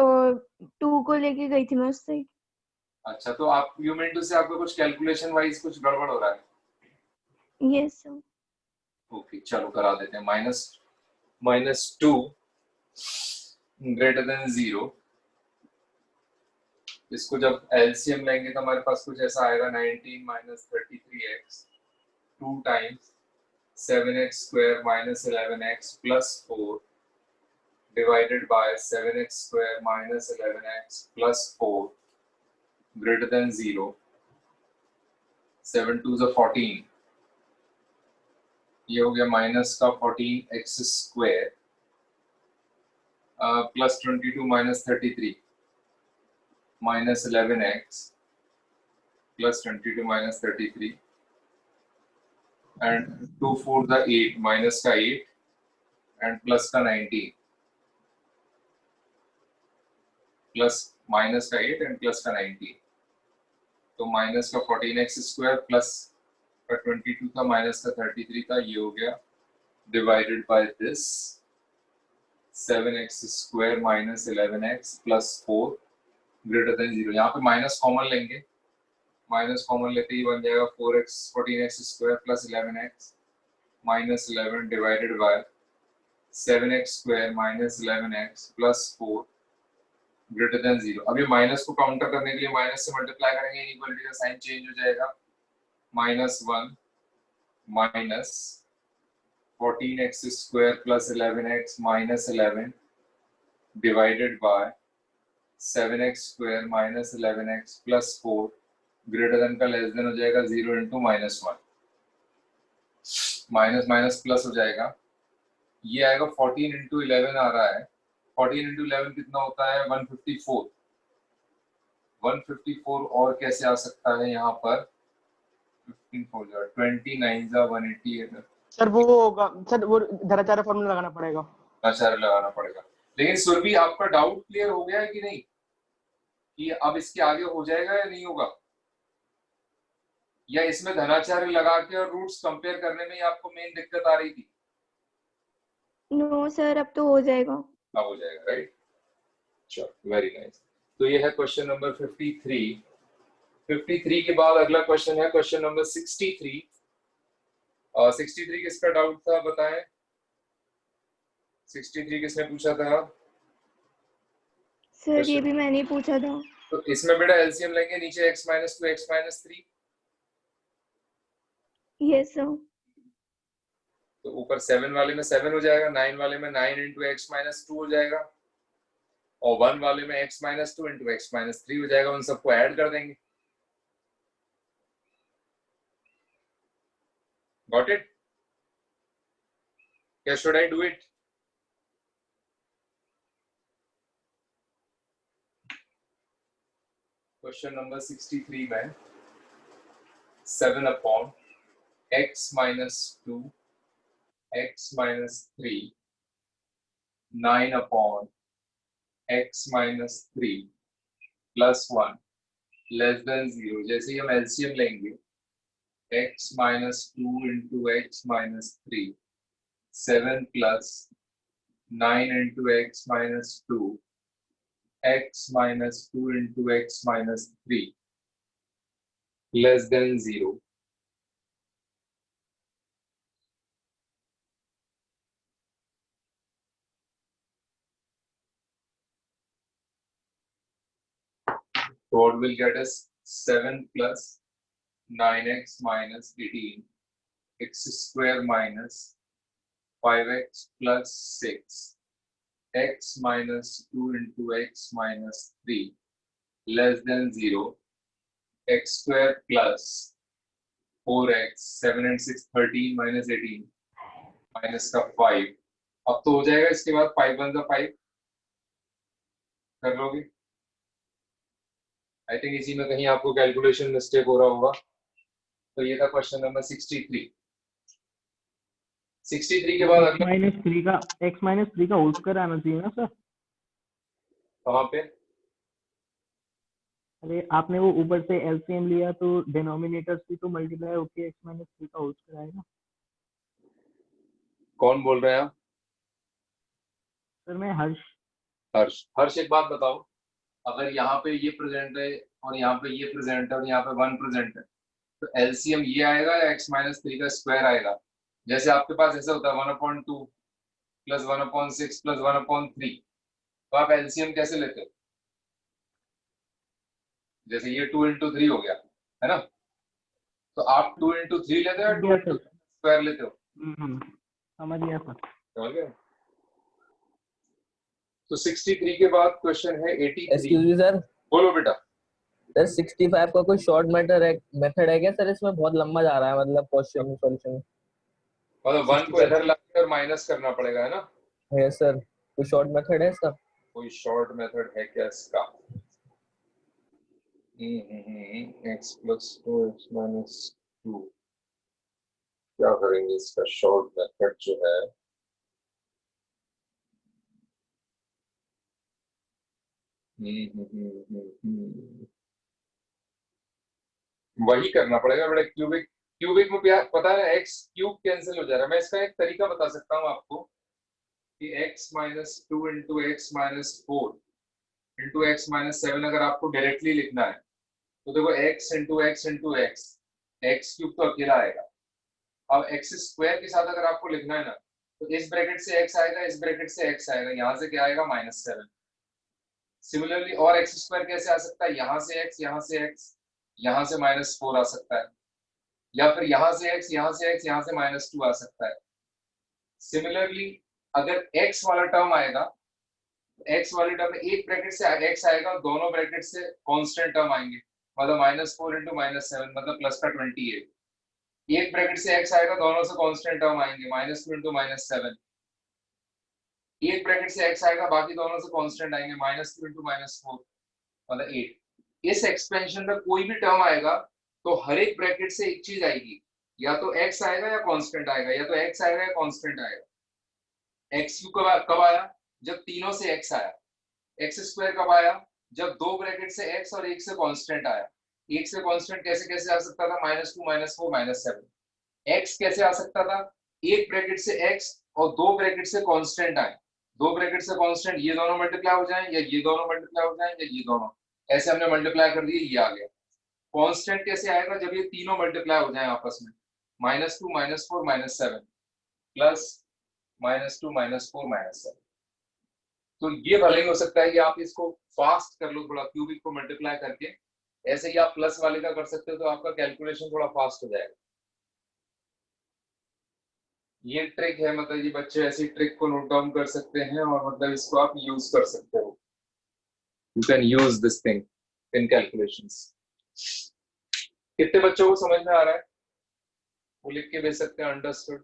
2 को लेके गई थी मैं उससे। अच्छा, तो आप यू मीन टू से आपका कुछ कैलकुलेशन वाइज कुछ गड़बड़ हो रहा है? Yes sir. ओके, चलो करा देते हैं। -2 ग्रेटर देन 0, इसको जब एलसीएम लेंगे तो हमारे पास कुछ ऐसा आएगा 19 -33x 2 times 7x square minus 11x plus 4 divided by 7x square minus 11x plus 4 greater than 0. 7 2s are 14. ये हो गया माइनस का 14x square plus 22 minus 33 minus 11x plus 22 minus 33 and 2 4 the 8 minus का 8 and plus का 19 plus minus का 8 and plus का 19, तो माइनस का 14x स्क्वायर प्लस का 22 था माइनस का 33 था, ये हो गया divided by this 7x square minus 11x plus 4 greater then 0। यहाँ पे माइनस कॉमन लेंगे, माइनस कॉमन लेते ही बन जाएगा 14x square plus 11x minus 11 divided by 7x square minus 11x plus 4 greater then 0। अब ये माइनस को काउंटर करने के लिए माइनस से मल्टीप्लाई करेंगे, इनइक्वालिटी का साइन चेंज हो जाएगा, -1 minus 14x square plus 11x minus 11 divided by 7x square minus 11x plus 4 greater then का लेस देन हो जाएगा 0 इंटू -1, माइनस माइनस प्लस हो जाएगा, ये आएगा 14 इंटू 11 आ रहा है, 14 इंटू 11 कितना होता है 154। 154 और कैसे आ सकता है यहाँ पर 15 4 जा 29 जा 188। सर वो होगा सर, वो धराचार्य फॉर्मूला लगाना पड़ेगा, आचार्य लगाना पड़ेगा। लेकिन सुरभि आपका डाउट क्लियर हो गया है कि नहीं कि अब इसके आगे हो जाएगा या नहीं होगा, या इसमें धनाचार्य लगा के और रूट्स कंपेयर करने में ही आपको मेन दिक्कत आ रही थी? नो सर अब तो हो जाएगा। अब हो जाएगा, राइट? चलो वेरी नाइस। तो ये है क्वेश्चन नंबर 53। 53 के बाद अगला क्वेश्चन है क्वेश्चन नंबर 63। 63 किसका डाउट था बताएं? 63 किसने पूछा था? सर ये भी मैंने ही पूछा था। तो इसमें बेटा एलसीएम लेंगे, नीचे x - 2 x - 3, यस सर। तो ऊपर 7 वाले में 7 हो जाएगा, 9 वाले में 9 इंटू x - 2 हो जाएगा, और 1 वाले में x - 2 इंटू x - 3 हो जाएगा। उन सबको ऐड कर देंगे। Got it? क्या should I do it? Question number 63 में 7 upon x minus 2 x minus 3 9 upon x minus 3 plus 1 less than 0। जैसे ही हम एलसीएम लेंगे x minus 2 into x minus 3 7 plus 9 into x minus 2 x minus 2 into x minus 3 less than 0। So what we'll get is 7 plus 9x minus 18 x square minus 5x plus 6 x minus 2 into x minus 3 less than 0 x square plus 4x 7 and 6 13 minus 18 minus का 5। अब तो हो जाएगा, इसके बाद 5 1 का 5 कर लोगे। आई थिंक इसी में कहीं आपको कैलकुलेशन मिस्टेक हो रहा होगा। तो ये था क्वेश्चन नंबर 63। 63 के बाद अगला x माइनस 3 का होल स्क्वायर आना चाहिए ना सर। कहाँ पे? अरे आपने वो ऊपर से एलसीएम लिया तो डिनोमिनेटर्स भी तो मल्टीप्लाई होके x माइनस 3 का होल स्क्वायर आएगा। कौन बोल रहे हैं आप? सर मैं हर्ष। हर्ष एक बात बताओ, अगर यहाँ पे ये प्रेजेंट है और यहाँ पे ये प्रेजेंट है और यहाँ पे 1 प्रेजेंट है तो एलसीएम ये आएगा या x माइनस 3 का स्क्वायर आएगा? जैसे आपके पास ऐसा होता है 1/2 प्लस 1/6 प्लस 1/3, तो आप एलसीएम कैसे लेते हो? जैसे ये 2 into 3 हो गया है ना, तो आप 2 into 3 लेते हो या 2 into स्क्वायर लेते हो? समझ गया सर। समझ गए? तो 63 के बाद क्वेश्चन है 83। Excuse me sir. बोलो बेटा। सर 65 का कोई शॉर्ट मेथड है क्या सर? इसमें बहुत लंबा जा रहा है, मतलब क्वेश्चन सॉल्यूशन। मतलब 1 को इधर लाके और माइनस करना पड़ेगा, है ना? Yes sir. कोई शॉर्ट मेथड है इसका? कोई शॉर्ट मेथड है क्या इसका? x plus 2 x minus 2, क्या करेंगे इसका शॉर्ट मेथड जो है? वही करना पड़ेगा बेटा। क्यूबिक में पता है x क्यूब कैंसिल हो जा रहा है। मैं इसका एक तरीका बता सकता हूँ आपको कि x minus 2 into x minus 4 into x minus 7 अगर आपको डायरेक्टली लिखना है तो देखो x into x into x, x cube तो अकेला आएगा। अब x स्क्वायर के साथ अगर आपको लिखना है ना तो इस ब्रैकेट से x आएगा, इस ब्रैकेट से x आएगा, यहाँ से क्या आएगा -7। सिमिलरली और x स्क्वायर कैसे आ सकता है? यहाँ से x, यहाँ से x, यहाँ से -4 आ सकता है, या फिर यहाँ से x, यहाँ से x, यहाँ से -2 आ सकता है। सिमिलरली अगर x वाला टर्म आएगा तो x वाले टर्म में एक ब्रैकेट से x आएगा, दोनों ब्रैकेट से कांस्टेंट टर्म आएंगे, मतलब -4 into -7 मतलब प्लस का 28। एक ब्रैकेट से x आएगा, दोनों से कांस्टेंट टर्म आएंगे, -2 into -7। एक ब्रैकेट से x आएगा, बाकी दोनों से कांस्टेंट आएंगे, -2 into -4 मतलब 8। इस एक्सपेंशन में कोई भी टर्म आएगा तो हर एक ब्रैकेट से एक चीज आएगी, या तो x आएगा या कांस्टेंट आएगा, या तो x आएगा या कांस्टेंट आएगा। x कब आया? जब तीनों से x आया। x स्क्वायर कब आया? जब दो ब्रैकेट से x और एक से कांस्टेंट आया। एक से कांस्टेंट कैसे कैसे आ सकता था? -2 -4 -7। x कैसे आ सकता था? एक ब्रैकेट से x और दो ब्रैकेट से कांस्टेंट आए, दो ब्रैकेट से कांस्टेंट, ये दोनों मल्टीप्लाई हो जाएं या ये दोनों मल्टीप्लाई हो जाएं या ये दोनों, ऐसे हमने मल्टीप्लाई कर दिए, ये आ गया। कांस्टेंट कैसे आएगा? जब ये तीनों मल्टीप्लाई हो जाएं आपस में, -2 -4 -7 प्लस -2 -4 -7। तो ये भले ही हो सकता है कि आप इसको फास्ट कर लो थोड़ा, क्यूबिक को मल्टीप्लाई करके, ऐसे ही आप प्लस वाले का कर सकते हो तो आपका कैलकुलेशन थोड़ा फास्ट हो जाएगा। ये ट्रिक है, मतलब ये बच्चे ऐसी ट्रिक को नोट डाउन कर सकते हैं और मतलब इसको आप यूज कर सकते हो। You can use this thing in calculations. कितने बच्चों को समझ में आ रहा है? वो लिख के भेज सकते हैं अंडरस्टूड।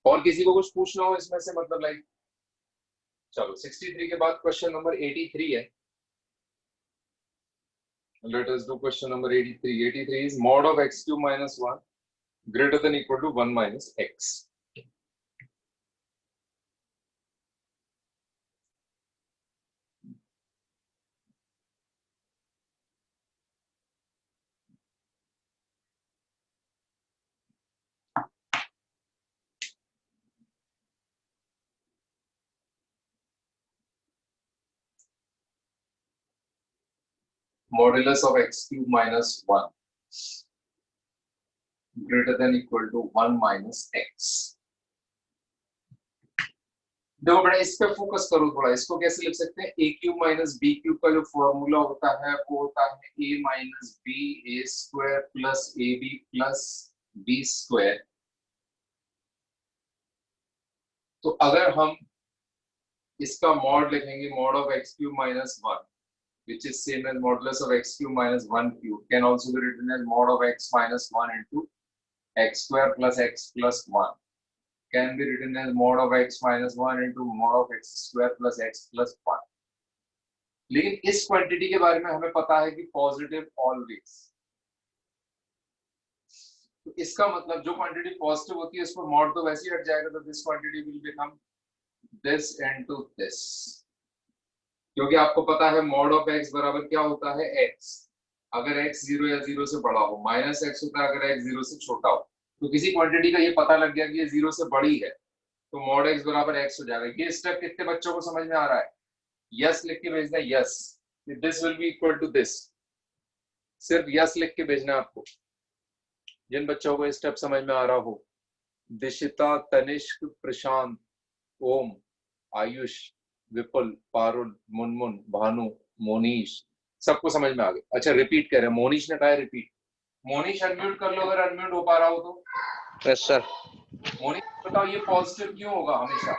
और किसी को कुछ पूछना हो इसमें से, मतलब लाइक, चलो 63 के बाद क्वेश्चन नंबर 83 है. Let us do question number 83. 83 is mod of x cube minus 1 greater than equal to 1 minus x. Modulus of x cube minus 1 greater than equal to 1 minus x. देखो बेटा, इस पे फोकस करो थोड़ा. इसको कैसे लिख सकते हैं? a cube minus b cube का जो फॉर्मूला होता है वो होता है a minus b a square plus ab plus b square. तो अगर हम इसका मॉड लिखेंगे, mod of x cube minus 1, which is same as modulus of x cube minus 1 cube, can also be written as mod of x minus 1 into x square plus x plus 1, can be written as mod of x minus 1 into mod of x square plus x plus 1. लेकिन इस क्वांटिटी के बारे में हमें पता है कि पॉजिटिव ऑलवेज. तो इसका मतलब जो क्वांटिटी पॉजिटिव होती है उसको मॉड तो वैसे ही हट जाएगा, तो this quantity will become this into this. क्योंकि आपको पता है मॉड ऑफ x बराबर क्या होता है? x. अगर x 0 या 0 से बड़ा हो, माइनस x होता है अगर x 0 से छोटा हो. तो किसी क्वांटिटी का ये पता लग गया कि ये 0 से बड़ी है, तो मॉड x बराबर x हो जाएगा. ये स्टेप कितने बच्चों को समझ में आ रहा है? यस लिख के भेजना. Yes, this will be equal to this. सिर्फ यस लिख के भेजना आपको, जिन बच्चों को स्टेप समझ में आ रहा हो. दिशिता, तनिष्क, प्रशांत, ओम, आयुष, विपुल, पारुल, मुनमुन, भानु, मोनीश, सबको समझ में आ गया. अच्छा, रिपीट कर रहे हैं. मोनीश ने कहा रिपीट. मोनीश अनम्यूट कर लो अगर अनम्यूट हो पा रहा हो तो. Yes sir. मोनीश बताओ ये पॉजिटिव क्यों होगा हमेशा?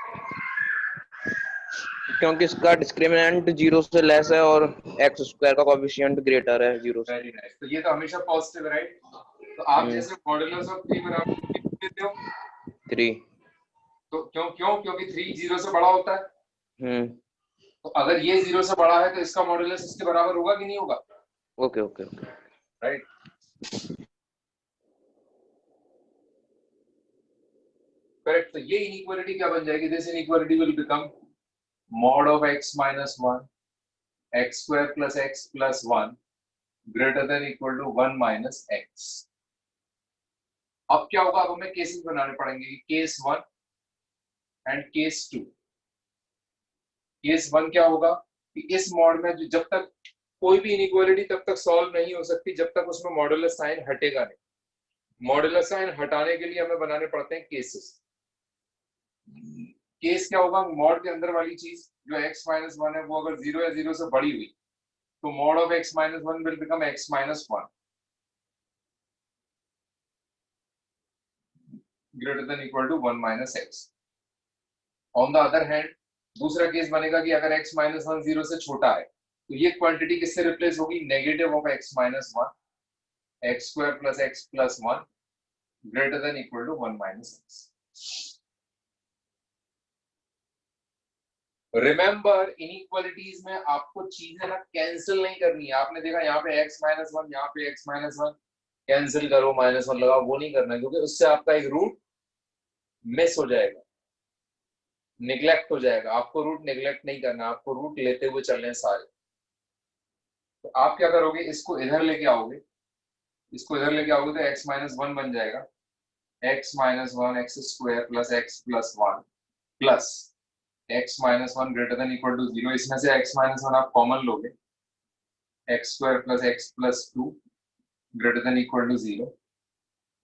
क्योंकि इसका डिस्क्रिमिनेंट 0 से लेस है और x स्क्वायर का कोएफिशिएंट ग्रेटर है 0 से. Very nice. तो ये तो हमेशा पॉजिटिव है, राइट? तो आप जैसे मॉडुलस ऑफ 3 बराबर लेते हो 3. तो क्योंकि 3 0 से बड़ा होता है. तो अगर ये 0 से बड़ा है तो इसका मॉडुलस इसके बराबर होगा कि नहीं होगा? Okay okay okay, right. Correct. तो ये इनइक्वालिटी क्या बन जाएगी? This inequality will become mod of x minus 1 x square plus x plus 1 greater than equal to 1 minus x. अब क्या होगा? अब हमें केसेस बनाने पड़ेंगे. Case 1 and case 2. केस 1 क्या होगा कि इस मॉड में जब तक कोई भी इनइक्वालिटी तब तक सॉल्व नहीं हो सकती जब तक उसमें मॉडुलस साइन हटेगा नहीं. मॉडुलस साइन हटाने के लिए हमें बनाने पड़ते हैं केसेस. केस क्या होगा? मॉड के अंदर वाली चीज जो x माइनस 1 है वो अगर 0 या 0 से बड़ी हुई तो mod of x minus 1 will become x minus 1 greater than equal to 1 minus x. On the other hand दूसरा केस बनेगा कि अगर x माइनस 1 0 से छोटा है तो ये क्वांटिटी किससे रिप्लेस होगी? Negative of x minus 1 x square plus x plus 1 greater than equal to 1 minus x. Remember, inequalities में आपको चीजें ना कैंसिल नहीं करनी है. आपने देखा यहाँ पे x माइनस 1, यहाँ पे x माइनस 1, कैंसिल करो, माइनस 1 लगाओ, वो नहीं करना क्योंकि उससे आपका एक रूट मिस हो जाएगा, निगलेक्ट हो जाएगा. आपको रूट निगलेक्ट नहीं करना, आपको रूट लेते हुए चलने सारे. तो आप क्या करोगे? इसको इधर लेके आओगे, इसको इधर लेके आओगे तो x माइनस 1 बन जाएगा. x minus 1 x square plus x plus 1 plus x minus 1 greater than equal to 0. इसमें से x माइनस 1 आप कॉमन लोगे, x square plus x plus 2 greater than equal to 0.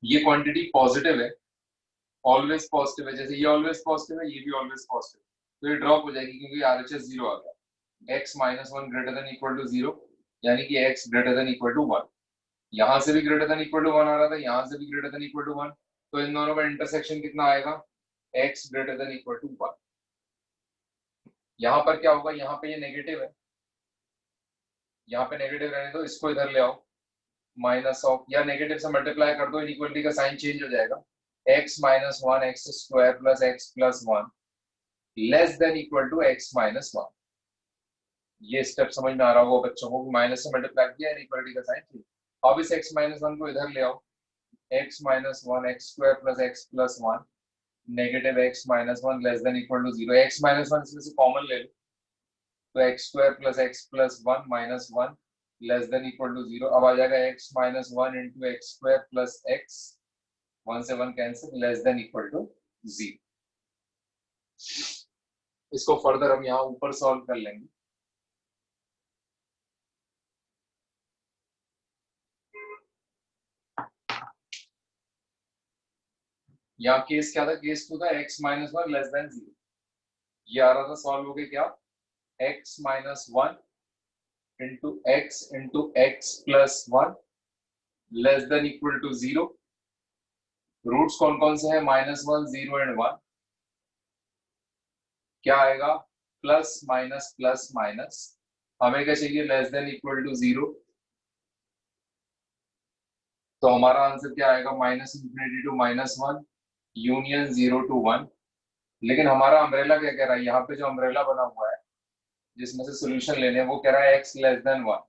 ये क्वांटिटी पॉजिटिव है, ऑलवेज पॉजिटिव है. जैसे ये ऑलवेज पॉजिटिव है, ये भी ऑलवेज पॉजिटिव, तो ये ड्रॉप हो जाएगी क्योंकि RHS 0 आ गया. x minus 1 greater than equal to 0 यानी कि x greater than equal to 1. यहां से भी ग्रेटर देन इक्वल टू 1 आ रहा था, यहां से भी ग्रेटर देन इक्वल टू 1, तो इन दोनों का इंटरसेक्शन कितना आएगा? x greater than equal to 1. यहाँ पर क्या होगा? यहाँ पे ये नेगेटिव है, यहाँ पे नेगेटिव रहने दो, इसको इधर ले आओ. माइनस ऑफ, या नेगेटिव से मल्टीप्लाई कर दो, इनइक्वालिटी का साइन चेंज हो जाएगा, x minus 1 x square plus x plus 1 less than equal to x minus 1। ये स्टेप समझ में आ रहा होगा बच्चों को, माइनस से मल्टीप्लाई किया, इनइक्वालिटी का साइन चेंज। अब इस x माइनस 1 को इधर ले आओ, x minus 1 x square plus x plus 1 negative x minus 1 less than equal to 0। x minus 1 इसमें से कॉमन ले लो, तो x square plus x plus 1 minus 1 less than equal to 0। अब आ जाएगा x minus 1 into x square plus x, 1 से 1 cancel, less than equal to 0। इसको फर्दर हम यहाँ ऊपर सॉल्व कर लेंगे। यहाँ केस क्या था, केस 2 था x माइनस 1 लेस देन 0। ये आ रहा था, सॉल्व हो गया क्या, x minus 1 into x plus 1 less than equal to 0। Roots कौन कौन से हैं, -1 0 एंड 1। क्या आएगा, प्लस माइनस प्लस माइनस, हमें क्या चाहिए, लेस देन इक्वल टू 0। तो हमारा आंसर क्या आएगा, -∞ टू -1 यूनियन 0 टू 1। लेकिन हमारा अम्ब्रेला क्या कह रहा है, यहाँ पे जो अम्ब्रेला बना हुआ है जिसमें से सोल्यूशन लेने, वो कह रहा है x लेस देन 1।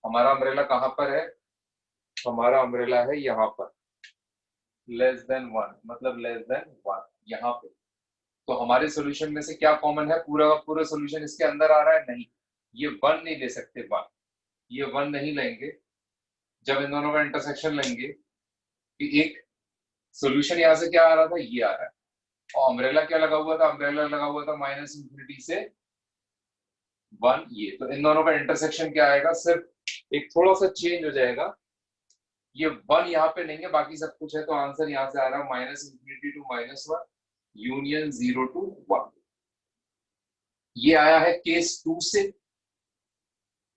हमारा अम्ब्रेला कहाँ पर है, हमारा अम्ब्रेला है यहाँ पर, लेस देन 1 मतलब लेस देन 1 यहाँ पे। तो हमारे सोल्यूशन में से क्या कॉमन है, पूरा का पूरा सोल्यूशन इसके अंदर आ रहा है, नहीं, ये 1 नहीं ले सकते, 1 ये 1 नहीं लेंगे। जब इन दोनों का इंटरसेक्शन लेंगे कि एक सोल्यूशन यहाँ से क्या आ रहा था, ये आ रहा है, और अम्ब्रेला क्या लगा हुआ था, अम्ब्रेला लगा हुआ था -∞ से 1 ये। तो इन दोनों का इंटरसेक्शन क्या आएगा, सिर्फ एक थोड़ा सा चेंज हो जाएगा, ये 1 यहाँ पे नहीं है, बाकी सब कुछ है। तो आंसर यहाँ से आ रहा है -∞ टू -1 यूनियन 0 टू 1। ये आया है केस 2 से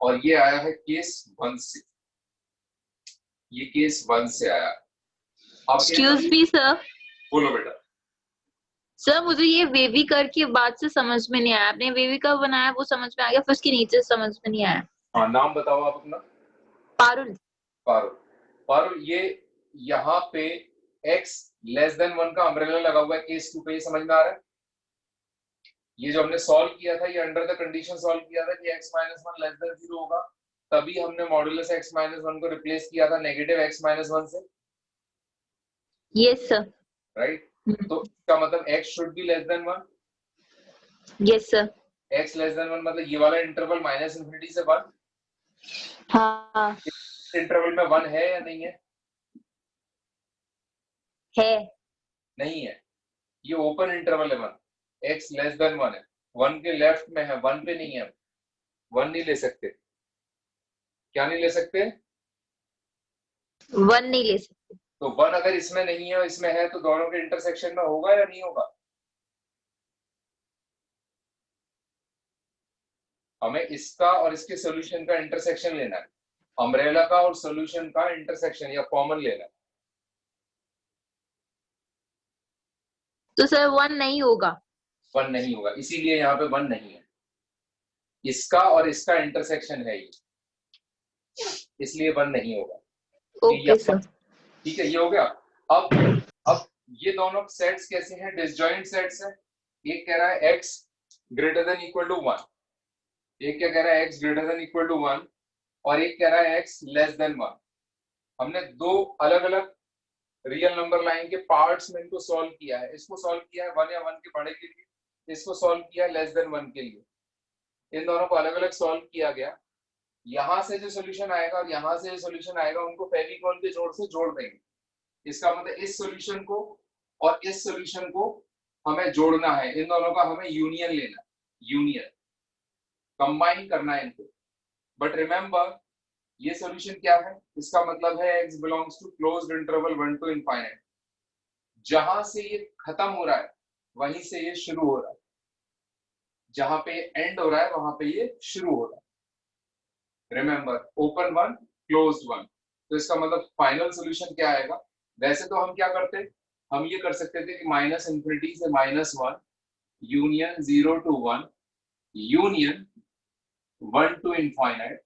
और ये आया है केस 1 से। ये केस 1 से आया। Excuse me sir. बोलो बेटा। सर मुझे ये वेवी कर की बात से समझ में नहीं आया, आपने वेवी कर बनाया वो समझ में आ गया, फिर उसके नीचे समझ में नहीं आया। हाँ, नाम बताओ आप अपना। पारुल। पारुल, पारुल, ये यहाँ पे x लेस देन 1 का अम्ब्रेला लगा हुआ है केस 2 पे, ये समझ में आ रहा है। ये जो हमने सॉल्व किया था, ये अंडर द कंडीशन सॉल्व किया था कि x माइनस 1 लेस देन 0 होगा, तभी हमने मॉड्यूलस x माइनस 1 को रिप्लेस किया था नेगेटिव x माइनस 1 से। Yes sir. राइट, तो इसका मतलब x should be less than 1। Yes sir. x less than 1 मतलब ये वाला इंटरवल -∞ से 1। हाँ इंटरवल में 1 है या नहीं है? है। नहीं है, ये ओपन इंटरवल है 1। x लेस देन 1 है, 1 के लेफ्ट में है, 1 पे नहीं है। 1 नहीं ले सकते। क्या नहीं ले सकते? 1 नहीं ले सकते। तो 1 अगर इसमें नहीं है और इसमें है, तो दोनों के इंटरसेक्शन में होगा या नहीं होगा? हमें इसका और इसके सॉल्यूशन का इंटरसेक्शन लेना है, अम्ब्रेला का और सॉल्यूशन का इंटरसेक्शन या कॉमन लेना है। तो सर 1 नहीं होगा। 1 नहीं होगा, इसीलिए यहाँ पे 1 नहीं है। इसका और इसका इंटरसेक्शन है ये, इसलिए 1 नहीं होगा। Okay sir. ठीक है, ये हो गया। अब ये दोनों सेट्स कैसे हैं, डिसजॉइंट सेट्स हैं। एक कह रहा है x greater than equal to 1, एक क्या कह रहा है x greater than equal to 1, और एक कह रहा है x लेस देन 1। हमने दो अलग अलग रियल नंबर लाइन के पार्ट्स में इनको सॉल्व किया है। इसको सॉल्व किया है 1 या 1 के बड़े के लिए, इसको सॉल्व किया है लेस देन 1 के लिए। इन दोनों को अलग अलग सॉल्व किया गया। यहाँ से जो सोल्यूशन आएगा और यहाँ से जो सोल्यूशन आएगा, उनको फेविकॉल के जोड़ से जोड़ देंगे। इसका मतलब इस सोल्यूशन को और इस सोल्यूशन को हमें जोड़ना है, इन दोनों का हमें यूनियन लेना है, यूनियन कंबाइन करना है इनको। बट रिमेंबर, ये सोल्यूशन क्या है, इसका मतलब है x belongs to closed interval 1 to infinite. जहां से ये खत्म हो रहा है वहीं से ये शुरू हो रहा है, जहां पे एंड हो रहा है वहां पे ये शुरू हो रहा है। Remember, open 1 closed 1। तो इसका मतलब फाइनल सोल्यूशन क्या आएगा। वैसे तो हम क्या करते, हम ये कर सकते थे कि -∞ से -1 union 0 to 1 union 1 to infinite,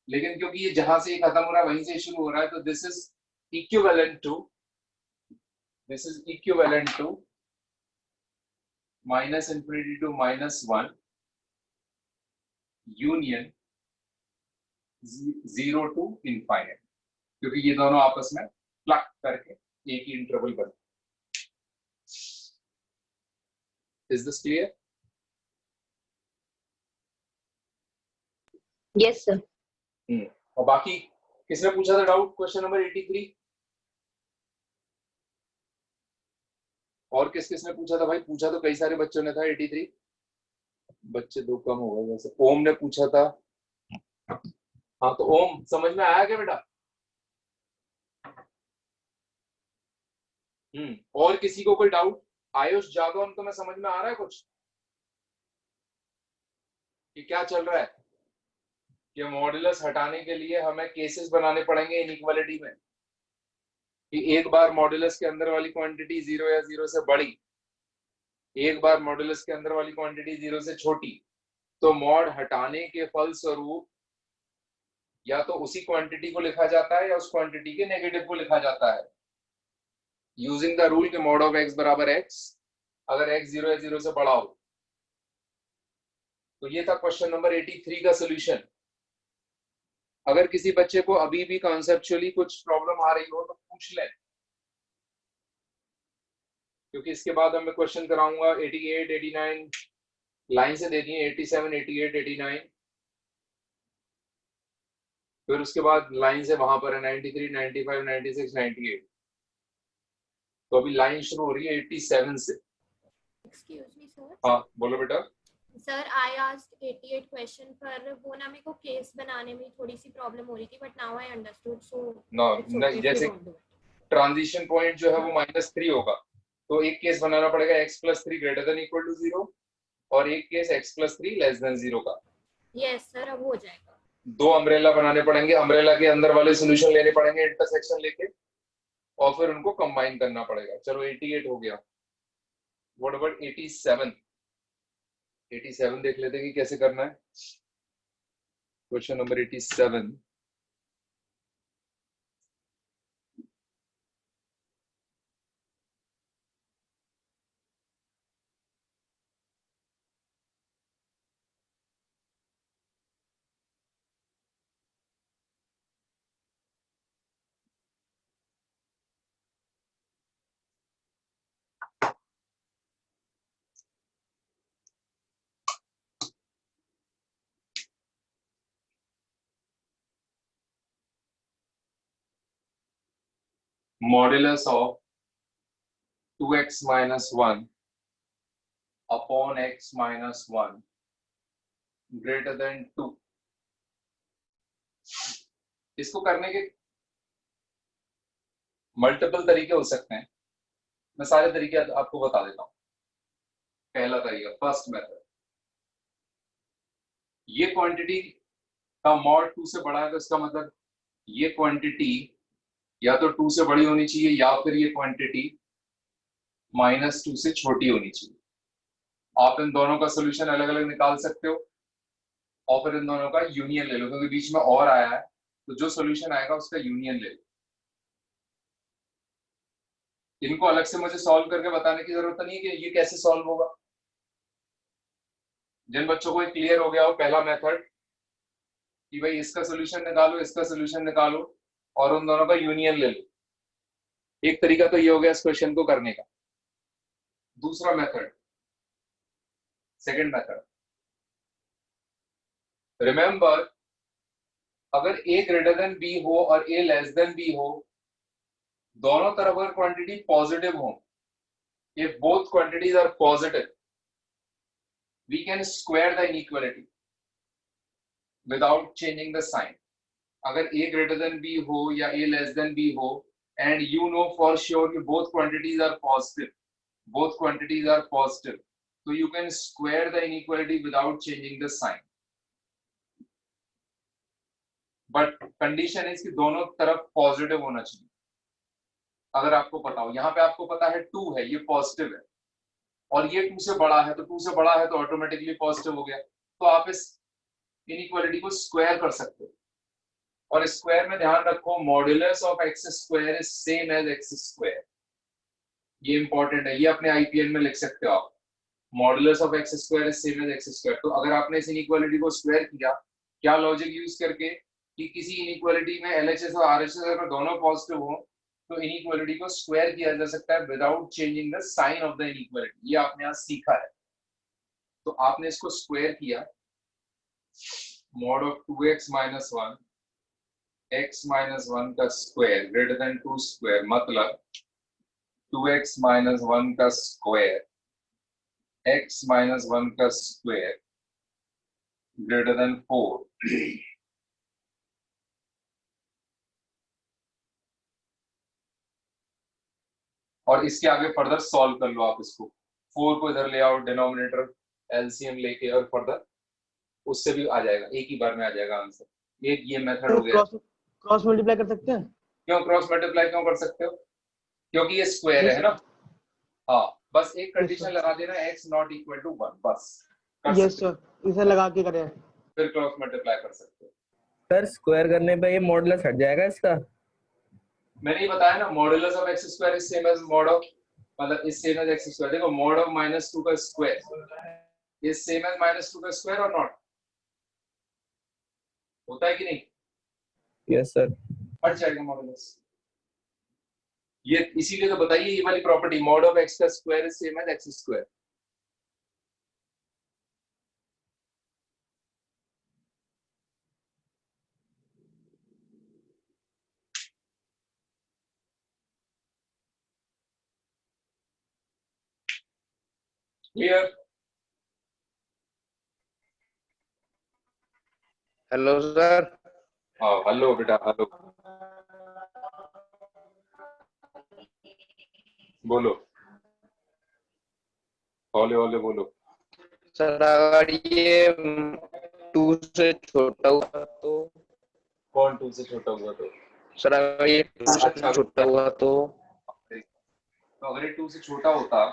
लेकिन क्योंकि ये जहां से खत्म हो रहा है वहीं से शुरू हो रहा है, तो this is equivalent to minus infinity to -1 union 0 to infinite, क्योंकि ये दोनों आपस में प्लग करके एक ही इंटरवल बने। Is this clear? Yes sir. और बाकी किसने पूछा था डाउट क्वेश्चन नंबर 83? और किस किसने पूछा था भाई? पूछा तो कई सारे बच्चों ने था। 83 बच्चे दो कम हो गए वैसे। ओम ने पूछा था। हाँ तो ओम समझ में आया क्या बेटा? और किसी को कोई डाउट? आयुष जादव, हमको में समझ में आ रहा है कुछ कि क्या चल रहा है? कि मॉडुलस हटाने के लिए हमें केसेस बनाने पड़ेंगे इनइक्वालिटी में, कि एक बार मॉडुलस के अंदर वाली क्वांटिटी 0 या 0 से बड़ी, एक बार मॉडुलस के अंदर वाली क्वांटिटी 0 से छोटी, तो मॉड हटाने के फलस्वरूप या तो उसी क्वांटिटी को लिखा जाता है या उस क्वांटिटी के नेगेटिव को लिखा जाता है, यूजिंग द रूल के मॉड ऑफ x बराबर x, अगर x 0 या 0 से बड़ा हो। तो ये था क्वेश्चन नंबर 83 का सोल्यूशन। अगर किसी बच्चे को अभी भी कॉन्सेप्चुअली कुछ प्रॉब्लम आ रही हो तो पूछ लें, क्योंकि इसके बाद मैं क्वेश्चन कराऊंगा 88, 89 लाइन से दे दिए, 87, 88, 89, फिर उसके बाद लाइन से वहां पर है 93, 95, 96, 98। तो अभी लाइन शुरू हो रही है 87 से। Excuse me sir. हाँ बोलो बेटा। सर आई आस्क्ड 88 क्वेश्चन, पर वो ना मेरे को केस बनाने में थोड़ी सी प्रॉब्लम हो रही थी, but now I understood. So no, जैसे ट्रांजिशन पॉइंट जो है वो -3 होगा, तो एक केस बनाना पड़ेगा x + 3 > 0 और एक केस x + 3 <0 का। यस सर, अब हो जाएगा। दो अम्ब्रेला बनाने पड़ेंगे, अम्ब्रेला के अंदर वाले सॉल्यूशन लेने पड़ेंगे इंटरसेक्शन लेके, और फिर उनको कंबाइन करना पड़ेगा। चलो 88 हो गया। What about 87? 87 देख लेते कि कैसे करना है। Question number 87। Modulus of 2x - 1 upon x - 1 greater than 2। इसको करने के मल्टीपल तरीके हो सकते हैं, मैं सारे तरीके आपको बता देता हूं। पहला तरीका, फर्स्ट मेथड, ये क्वांटिटी का मॉड 2 से बड़ा है, तो इसका मतलब ये क्वांटिटी या तो 2 से बड़ी होनी चाहिए या फिर ये क्वांटिटी -2 से छोटी होनी चाहिए। आप इन दोनों का सोल्यूशन अलग अलग निकाल सकते हो और फिर इन दोनों का यूनियन ले लो, क्योंकि बीच में और आया है, तो जो सोल्यूशन आएगा उसका यूनियन ले लो। इनको अलग से मुझे सॉल्व करके बताने की जरूरत नहीं है कि ये कैसे सॉल्व होगा। जिन बच्चों को क्लियर हो गया हो पहला मेथड कि भाई इसका सोल्यूशन निकालो, इसका सोल्यूशन निकालो और उन दोनों का यूनियन ले लो, एक तरीका तो ये हो गया इस क्वेश्चन को करने का। दूसरा मेथड, सेकंड मेथड, रिमेंबर अगर a ग्रेटर देन b हो और a लेस देन b हो, दोनों तरफ अगर क्वांटिटी पॉजिटिव हो, if both quantities are positive, we can square the inequality without changing the sign। अगर a greater than b हो या a less than b हो and you know for sure कि both quantities are positive, so you can square the inequality without changing the sign। but condition is कि दोनों तरफ पॉजिटिव होना चाहिए। अगर आपको पता हो, यहाँ पे आपको पता है 2 है, ये पॉजिटिव है, और ये 2 से बड़ा है, तो 2 से बड़ा है तो ऑटोमेटिकली पॉजिटिव हो गया, तो आप इस इनइक्वालिटी को स्क्वायर कर सकते हो। और स्क्वायर में ध्यान रखो modulus of x square is same as x square, ये इंपॉर्टेंट है, ये अपने आईपीएन में लिख सकते हो आप, modulus of x square is same as x square. तो अगर आपने इस इनइक्वालिटी को स्क्वायर किया, क्या लॉजिक यूज करके कि किसी इनइक्वालिटी में एलएचएस और आरएचएस अगर दोनों पॉजिटिव हो तो इनइक्वालिटी को स्क्वायर किया जा सकता है without changing the sign of the inequality, ये आपने आज सीखा है। तो आपने इसको स्क्वायर किया, mod of 2x minus 1 x minus 1 का स्क्वायर ग्रेटर देन 2 स्क्वायर, मतलब 2x माइनस 1 का स्क्वायर x माइनस 1 का स्क्वायर ग्रेटर देन 4। और इसके आगे फर्दर सॉल्व कर लो आप इसको, 4 को इधर ले आओ, डिनोमिनेटर एलसीएम लेके, और फर्दर उससे भी आ जाएगा, एक ही बार में आ जाएगा आंसर। ये मेथड हो गया। क्रॉस मल्टीप्लाई कर सकते हैं? क्यों क्रॉस मल्टीप्लाई क्यों कर सकते हो? क्योंकि ये स्क्वायर है ना। हाँ, बस एक कंडीशन लगा देना, x नॉट इक्वल टू 1, बस। यस सर, इसे लगा के करें, फिर क्रॉस मल्टीप्लाई कर सकते हो। सर स्क्वायर करने पे ये मॉडुलस हट जाएगा इसका? मैंने ही बताया ना, modulus of x square is same as mod of, मतलब is same as x square. देखो मॉड ऑफ -2 का स्क्वायर इज सेम एज -2 का स्क्वायर और नॉट, होता है कि नहीं? Yes sir. हट जाएगा मॉडुलस। ये इसीलिए तो बताइए ये वाली प्रॉपर्टी, मॉड ऑफ एक्स का square is same as x square. Clear? Hello sir. हाँ हेलो बेटा, हेलो, बोलो, हौले हौले बोलो। सर अगर ये 2 से छोटा हुआ तो? कौन 2 से छोटा हुआ तो? सर अगर ये 2 से छोटा हुआ तो अगर ये 2 से छोटा होता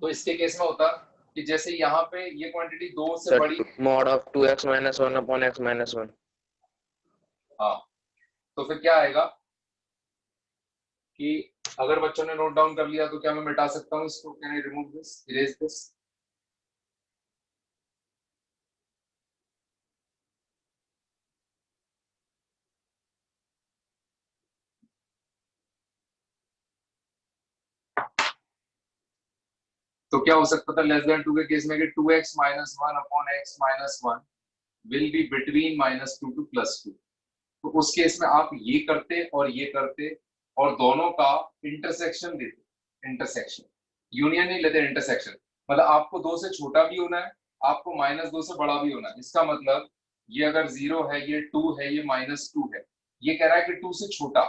तो इसके केस में होता कि जैसे यहाँ पे ये क्वांटिटी 2 से सर बड़ी, mod of 2x minus 1 upon x minus 1। हाँ तो फिर क्या आएगा कि अगर बच्चों ने नोट डाउन कर लिया तो क्या मैं मिटा सकता हूँ इसको? Can I remove this, erase this? तो क्या हो सकता था लेस देन 2 के केस में कि 2x minus 1 upon x minus 1 will be between -2 to +2। तो उस केस में आप ये करते और ये करते और दोनों का इंटरसेक्शन लेते, इंटरसेक्शन, यूनियन नहीं लेते, इंटरसेक्शन। मतलब आपको 2 से छोटा भी होना है, आपको -2 से बड़ा भी होना है। इसका मतलब ये अगर 0 है, ये 2 है, ये -2 है, ये कह रहा है कि 2 से छोटा,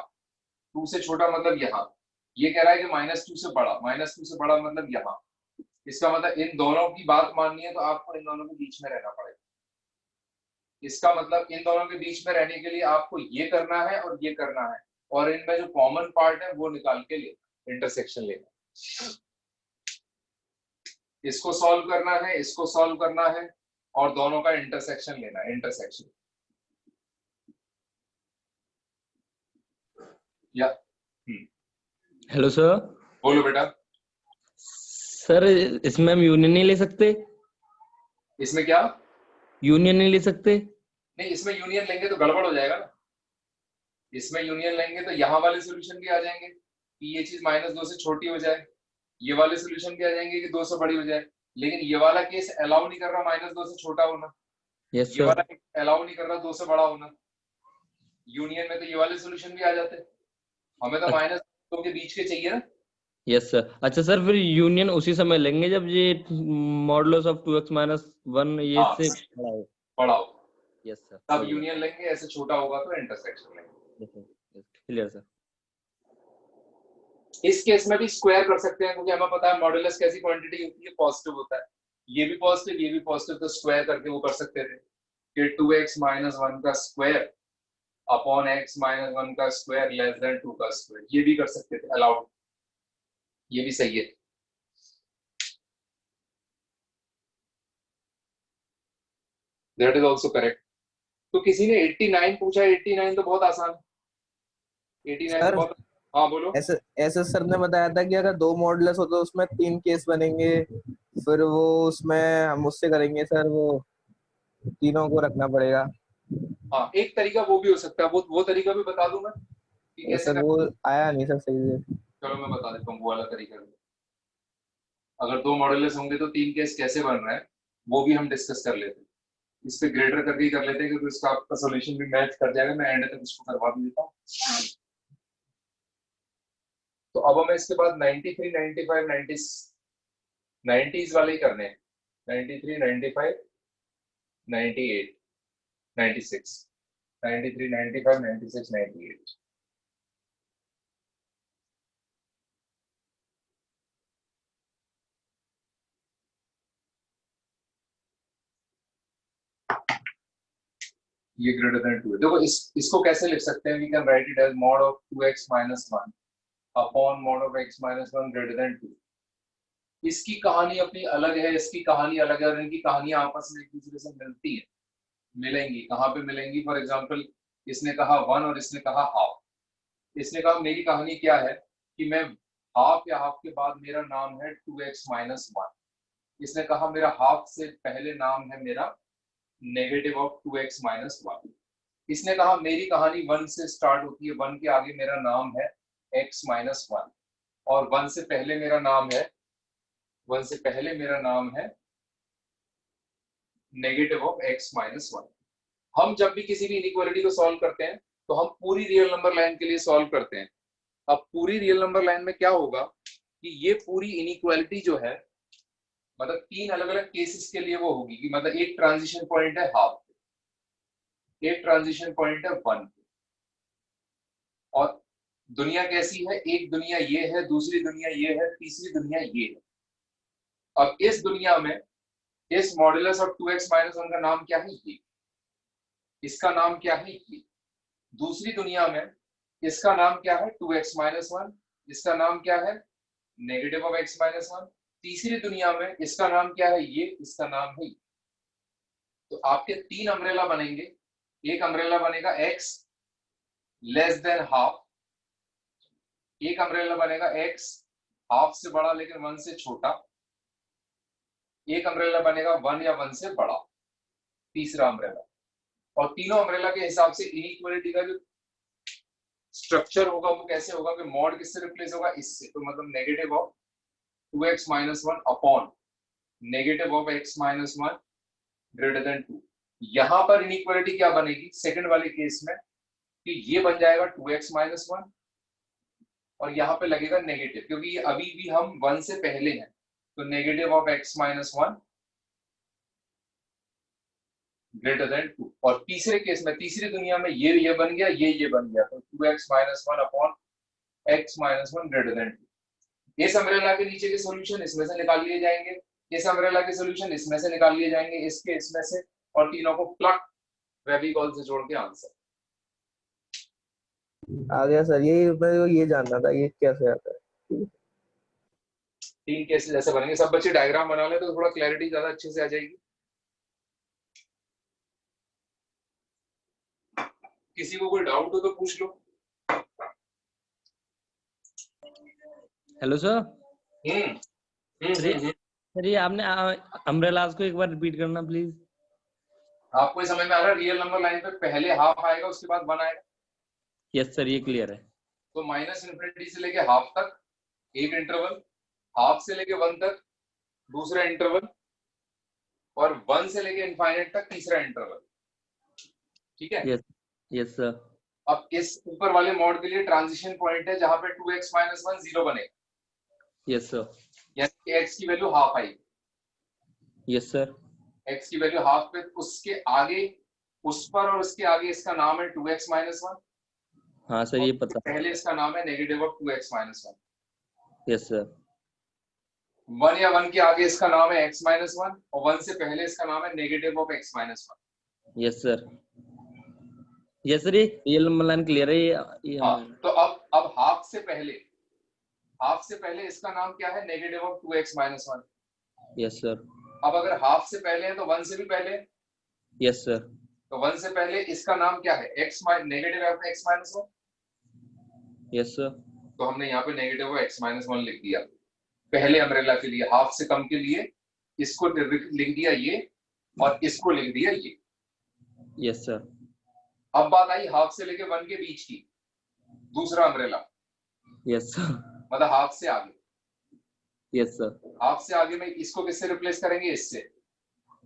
2 से छोटा मतलब यहाँ, ये कह रहा है कि -2 से बड़ा, -2 से बड़ा मतलब यहाँ। इसका मतलब इन दोनों की बात माननी है तो आपको इन दोनों के बीच में रहना पड़ेगा। इसका मतलब इन दोनों के बीच में रहने के लिए आपको ये करना है और ये करना है, और इनमें जो कॉमन पार्ट है वो निकाल के लेना, इंटरसेक्शन लेना। इसको सॉल्व करना है, इसको सॉल्व करना है, और दोनों का इंटरसेक्शन लेना है, इंटरसेक्शन। या हेलो सर। बोलो बेटा। सर इसमें हम यूनियन नहीं ले सकते? इसमें क्या यूनियन नहीं ले सकते? नहीं, इसमें यूनियन लेंगे तो गड़बड़ हो जाएगा ना। इसमें यूनियन लेंगे तो यहाँ वाले सॉल्यूशन भी आ जाएंगे कि ये चीज -2 से छोटी हो जाए, ये वाले सॉल्यूशन भी आ जाएंगे कि 2 से बड़ी हो जाए। लेकिन ये वाला केस अलाउ नहीं कर रहा -2 से छोटा होना, यस ये सर। वाला अलाउ नहीं कर रहा 2 से बड़ा होना। यूनियन में तो ये वाले सॉल्यूशन भी आ जाते, हमें तो -2 के बीच के चाहिए ना। Yes sir. अच्छा सर, फिर यूनियन उसी समय लेंगे जब ये मॉडुलस ऑफ 2x माइनस 1 ये हाँ, से बड़ा हो। बड़ा हो यस सर। तब यूनियन लेंगे, ऐसे छोटा होगा तो इंटरसेक्शन लेंगे। Clear sir. इस केस में भी स्क्वायर कर सकते हैं क्योंकि हमें पता है मॉडुलस कैसी क्वांटिटी होती है, पॉजिटिव होता है। ये भी पॉजिटिव, ये भी पॉजिटिव, तो स्क्वायर करके वो कर सकते थे कि 2x माइनस 1 का स्क्वायर अपॉन x माइनस 1 का स्क्वायर लेस देन 2 का स्क्वायर, ये भी कर सकते थे, अलाउड, ये भी सही है। That is also correct. तो किसी ने 89 पूछा, 89 तो बहुत आसान है, 89 तो सर बहुत। हाँ बोलो। ऐसे ऐसे सर ने बताया था कि अगर 2 मॉडुलस हो तो उसमें 3 केस बनेंगे, फिर वो उसमें हम उससे करेंगे सर, वो तीनों को रखना पड़ेगा। हाँ एक तरीका वो भी हो सकता है, वो तरीका भी बता दूं मैं कि तो कैसे सर कर। वो आया नहीं सर सही से। चलो मैं बता देता हूँ वो वाला तरीका भी। अगर 2 मॉडुलस होंगे तो 3 केस कैसे बन रहे हैं वो भी हम डिस्कस कर लेते हैं। इस पे ग्रेडर करके ही कर लेते हैं क्योंकि इसका आपका सोल्यूशन भी मैच कर जाएगा। मैं एंड तक इसको करवा भी देता हूँ। तो अब हमें इसके बाद 93, 95, 90s वाले ही करने हैं। 93, 95, 98, 96, 93, 95, 96, 98। ये ग्रेटर देन 2 है। देखो इसको कैसे लिख सकते हैं? We can write it as mod of 2x minus 1 अपॉन mod of x minus 1 greater than 2। इसकी कहानी अपनी अलग है, इसकी कहानी अलग है, और इनकी कहानियां आपस में एक दूसरे से मिलती है, मिलेंगी। कहाँ पे मिलेंगी? फॉर एग्जाम्पल इसने कहा 1 और इसने कहा हाफ। इसने कहा मेरी कहानी क्या है कि मैं हाफ या हाफ के बाद मेरा नाम है 2x minus 1। इसने कहा मेरा हाफ से पहले नाम है मेरा नेगेटिव ऑफ 2x minus 1। इसने कहा मेरी कहानी 1 से स्टार्ट होती है, 1 के आगे मेरा नाम है x minus 1, और 1 से पहले मेरा नाम है, 1 से पहले मेरा नाम है नेगेटिव ऑफ x minus 1। हम जब भी किसी भी इनइक्वालिटी को सॉल्व करते हैं तो हम पूरी रियल नंबर लाइन के लिए सॉल्व करते हैं। अब पूरी रियल नंबर लाइन में क्या होगा कि ये पूरी इनइक्वालिटी जो है, मतलब 3 अलग अलग केसेस के लिए वो होगी कि मतलब एक ट्रांजिशन पॉइंट है हाफ, एक ट्रांजिशन पॉइंट है 1, और दुनिया कैसी है? एक दुनिया ये है, दूसरी दुनिया ये है, तीसरी दुनिया ये है। अब इस दुनिया में इस मॉडुलस ऑफ 2x minus 1 का नाम क्या है? ये। इसका नाम क्या है? ये। दूसरी दुनिया में इसका नाम क्या है? 2x minus 1। इसका नाम क्या है? Negative of x minus 1। तीसरी दुनिया में इसका नाम क्या है? ये। इसका नाम है ये। तो आपके 3 अम्ब्रेला बनेंगे। एक अम्ब्रेला बनेगा x लेस देन हाफ, एक अम्ब्रेला बनेगा x हाफ से बड़ा लेकिन 1 से छोटा, एक अम्ब्रेला बनेगा 1 या 1 से बड़ा, तीसरा अम्ब्रेला। और तीनों अम्ब्रेला के हिसाब से इनइक्वालिटी का जो स्ट्रक्चर होगा वो कैसे होगा कि मॉड किससे रिप्लेस होगा? इससे। तो मतलब negative of 2x minus 1 upon negative of x minus 1 greater than 2। यहां पर इनइक्वालिटी क्या बनेगी सेकंड वाले केस में कि ये बन जाएगा 2x minus 1 और यहाँ पे लगेगा नेगेटिव, क्योंकि ये अभी भी हम 1 से पहले हैं। तो negative of x minus 1 greater than 2। और तीसरे केस में, तीसरी दुनिया में ये बन गया, ये बन गया, तो 2x minus 1 upon x minus 1 greater than 2। इस अम्ब्रेला के नीचे के सॉल्यूशन इसमें से निकाल लिए जाएंगे, इस अम्ब्रेला के सॉल्यूशन इसमें से निकाल लिए जाएंगे, इसके इसमें से, और तीनों को प्लग फेविकॉल से जोड़ के आंसर आ गया सर। यही मेरे को ये जानना था ये कैसे आता है। 3 केसेस ऐसे बनेंगे। सब बच्चे डायग्राम बना ले तो थोड़ा क्लैरिटी ज्यादा अच्छे से आ जाएगी। किसी को कोई डाउट हो तो पूछ लो। Hello sir. सर ये आपने अम्ब्रेलास को एक बार रिपीट करना प्लीज। आपको समझ में आ रहा है? रियल नंबर लाइन पे पहले हाफ आएगा उसके बाद 1 आएगा। यस सर, ये क्लियर है। तो माइनस इन्फिनिटी से लेके हाफ तक एक इंटरवल, हाफ से लेके 1 तक दूसरा इंटरवल, और 1 से लेके इनफाइनाइट तक तीसरा इंटरवल। ठीक है? Yes yes sir. अब इस ऊपर वाले मॉड के लिए ट्रांजिशन पॉइंट है जहां पे 2x minus 1 0 बनेगा। Yes sir. यानी x की वैल्यू हाफ आएगी। Yes sir. x की वैल्यू हाफ पे, उसके आगे, उस पर और उसके आगे इसका नाम है 2x minus 1। हाँ सर, ये पता। पहले इसका नाम है negative of 2x minus 1। Yes sir. 1 या 1 के आगे इसका नाम है x minus 1, और 1 से पहले इसका नाम है negative of x minus 1। Yes sir. Yes sir, ये नंबर लाइन क्लियर है ये। हाँ, तो अब हाफ से पहले इसका नाम क्या है? Negative of 2x minus 1। Yes sir. अब अगर हाफ से पहले है तो 1 से भी पहले है। Yes sir. तो 1 से पहले इसका नाम क्या है? x नेगेटिव है x माइनस 1। Yes sir. तो हमने यहाँ पे नेगेटिव x माइनस 1 लिख दिया पहले अम्ब्रेला के लिए, हाफ से कम के लिए इसको लिख दिया ये और इसको लिख दिया ये। Yes sir. अब बात आई हाफ से लेके 1 के बीच की, दूसरा अम्ब्रेला। Yes sir. मतलब हाफ से आगे। Yes sir. हाफ से आगे में इसको किससे रिप्लेस करेंगे? इससे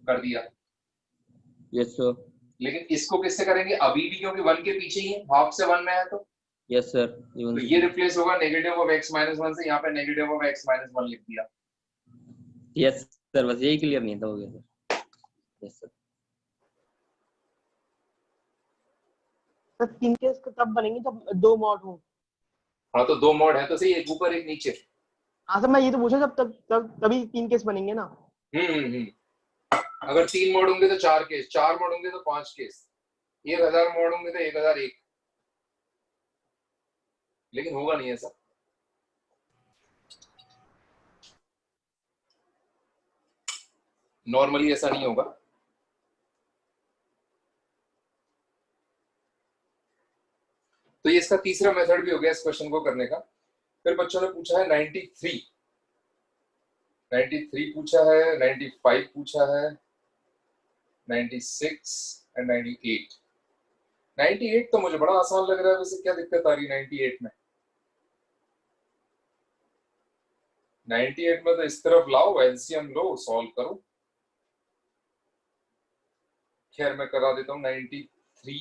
कर दिया। Yes sir. लेकिन इसको किससे करेंगे? अभी भी क्योंकि 1 के पीछे ही है, हाफ से 1 में है तो। Yes sir. तो ये रिप्लेस होगा नेगेटिव ऑफ x माइनस 1 से, यहाँ पे नेगेटिव ऑफ x माइनस 1 लिख दिया। यस सर, बस यही क्लियर नहीं था, हो गया sir. Yes sir. Sir 3 case तब बनेंगे जब 2 मॉड हो। हाँ तो 2 मॉड है तो सही, एक ऊपर एक नीचे। हाँ सर मैं ये तो पूछा जब तभी 3 केस बनेंगे ना। अगर 3 मॉड होंगे तो 4 केस, 4 मॉड होंगे तो 5 केस, 1000 मॉड होंगे तो 1001। लेकिन होगा नहीं ऐसा। नॉर्मली ऐसा नहीं होगा। तो ये इसका तीसरा मेथड भी हो गया इस क्वेश्चन को करने का। फिर बच्चों ने पूछा है 93 पूछा है, 95 पूछा है, 96 एंड 98। 98 तो मुझे बड़ा आसान लग रहा है, वैसे क्या दिक्कत आ रही है 98 में? 98 में तो इस तरफ लाओ, एलसीएम लो, सॉल्व करो। खैर मैं करा देता हूँ 93।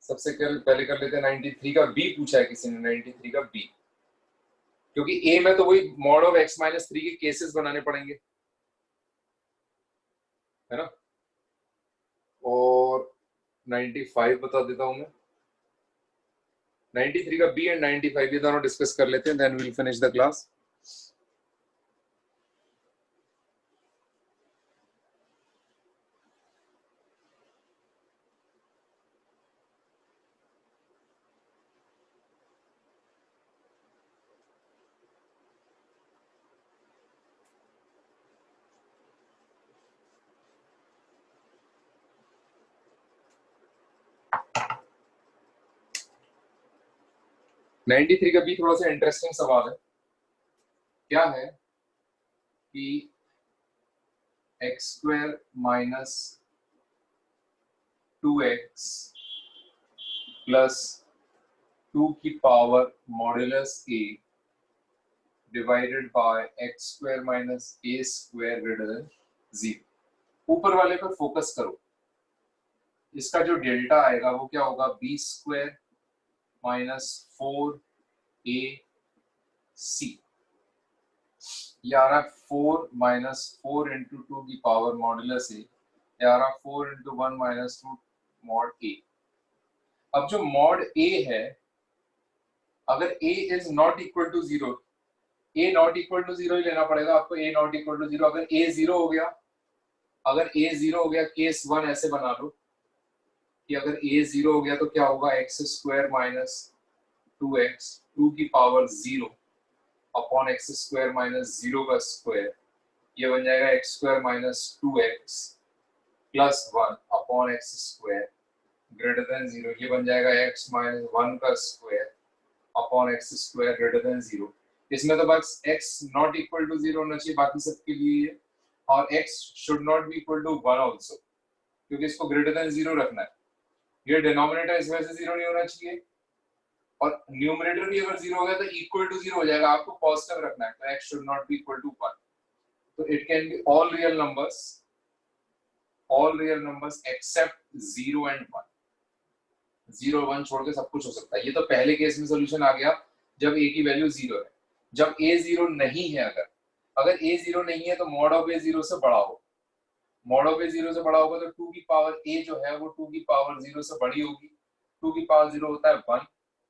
सबसे पहले कर लेते हैं 93 का बी पूछा है किसी ने, 93 का बी। क्योंकि ए में तो वही मॉड ऑफ x माइनस 3 के केसेस बनाने पड़ेंगे, है ना। और 95 बता देता हूं मैं। 93 का बी एंड 95 ये दोनों डिस्कस कर लेते हैं, then we will finish the class. Ninety three का भी थोड़ा सा इंटरेस्टिंग सवाल है। क्या है कि x square minus 2x plus 2 की power modulus a divided by x square minus a square greater than 0। ऊपर वाले पर फोकस करो। इसका जो डेल्टा आएगा वो क्या होगा? b स्क्वायर माइनस 4ac, ये आ रहा है 4 माइनस 4 इंटू 2 की पावर मॉड्यूलस ए, ये आ रहा 4 इंटू 1 माइनस 2 मॉड ए। अब जो मॉड ए है, अगर a is not equal to 0, a not equal to 0 ही लेना पड़ेगा आपको। a नॉट इक्वल टू 0, अगर a 0 हो गया, केस 1 ऐसे बना लो कि अगर a 0 हो गया तो क्या होगा? एक्स स्क्वायर माइनस 2x 2 की power 0 upon x square minus 0 का स्क्वायर, ये बन जाएगा x square minus 2x plus 1 upon x square greater than 0, ये बन जाएगा x माइनस 1 का square upon x square greater than 0। इसमें तो बस x नॉट इक्वल टू 0 होना चाहिए बाकी सबके लिए, और x should not be equal to 1 also, क्योंकि इसको ग्रेटर देन 0 रखना है। ये डिनोमिनेटर इस वजह से 0 नहीं होना चाहिए, और न्यूमरेटर भी अगर 0 हो गया तो इक्वल टू 0 हो जाएगा, आपको पॉजिटिव रखना है। तो x should not be equal to 1। तो it can be all real numbers except 0 and 1। 0 1 छोड़ के सब कुछ हो सकता है। ये तो पहले केस में सोल्यूशन आ गया जब a की वैल्यू 0 है। जब a 0 नहीं है, अगर a 0 नहीं है तो मॉड ऑफ a 0 से बड़ा हो। मॉड ऑफ a 0 से बड़ा होगा तो 2 की पावर a जो है वो 2 की पावर 0 से बड़ी होगी। 2 की पावर 0 होता है 1,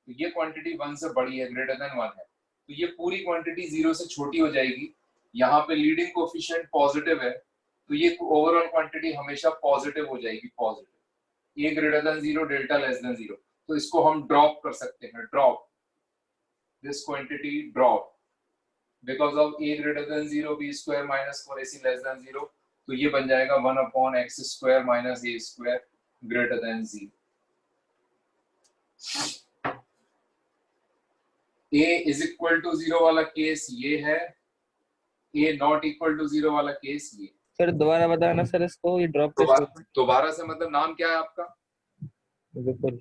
तो ये क्वांटिटी 1 से बड़ी है, ग्रेटर देन 1 है, तो ये पूरी क्वांटिटी 0 से छोटी हो जाएगी। यहाँ पे लीडिंग कोफिशिएंट पॉजिटिव है, तो ये ओवरऑल क्वांटिटी हमेशा पॉजिटिव हो जाएगी, positive. a greater than 0, delta less than 0, तो इसको हम ड्रॉप कर सकते हैं। Drop this quantity, drop because of a greater than 0 b square minus 4ac less than 0, तो ये बन जाएगा 1 upon x square minus a square greater than z. a is equal to 0 वाला केस ये है, a not equal to 0 वाला केस ये। सर दोबारा बताना सर इसको, ये ड्रॉप दोबारा से मतलब नाम क्या है आपका? विपुल।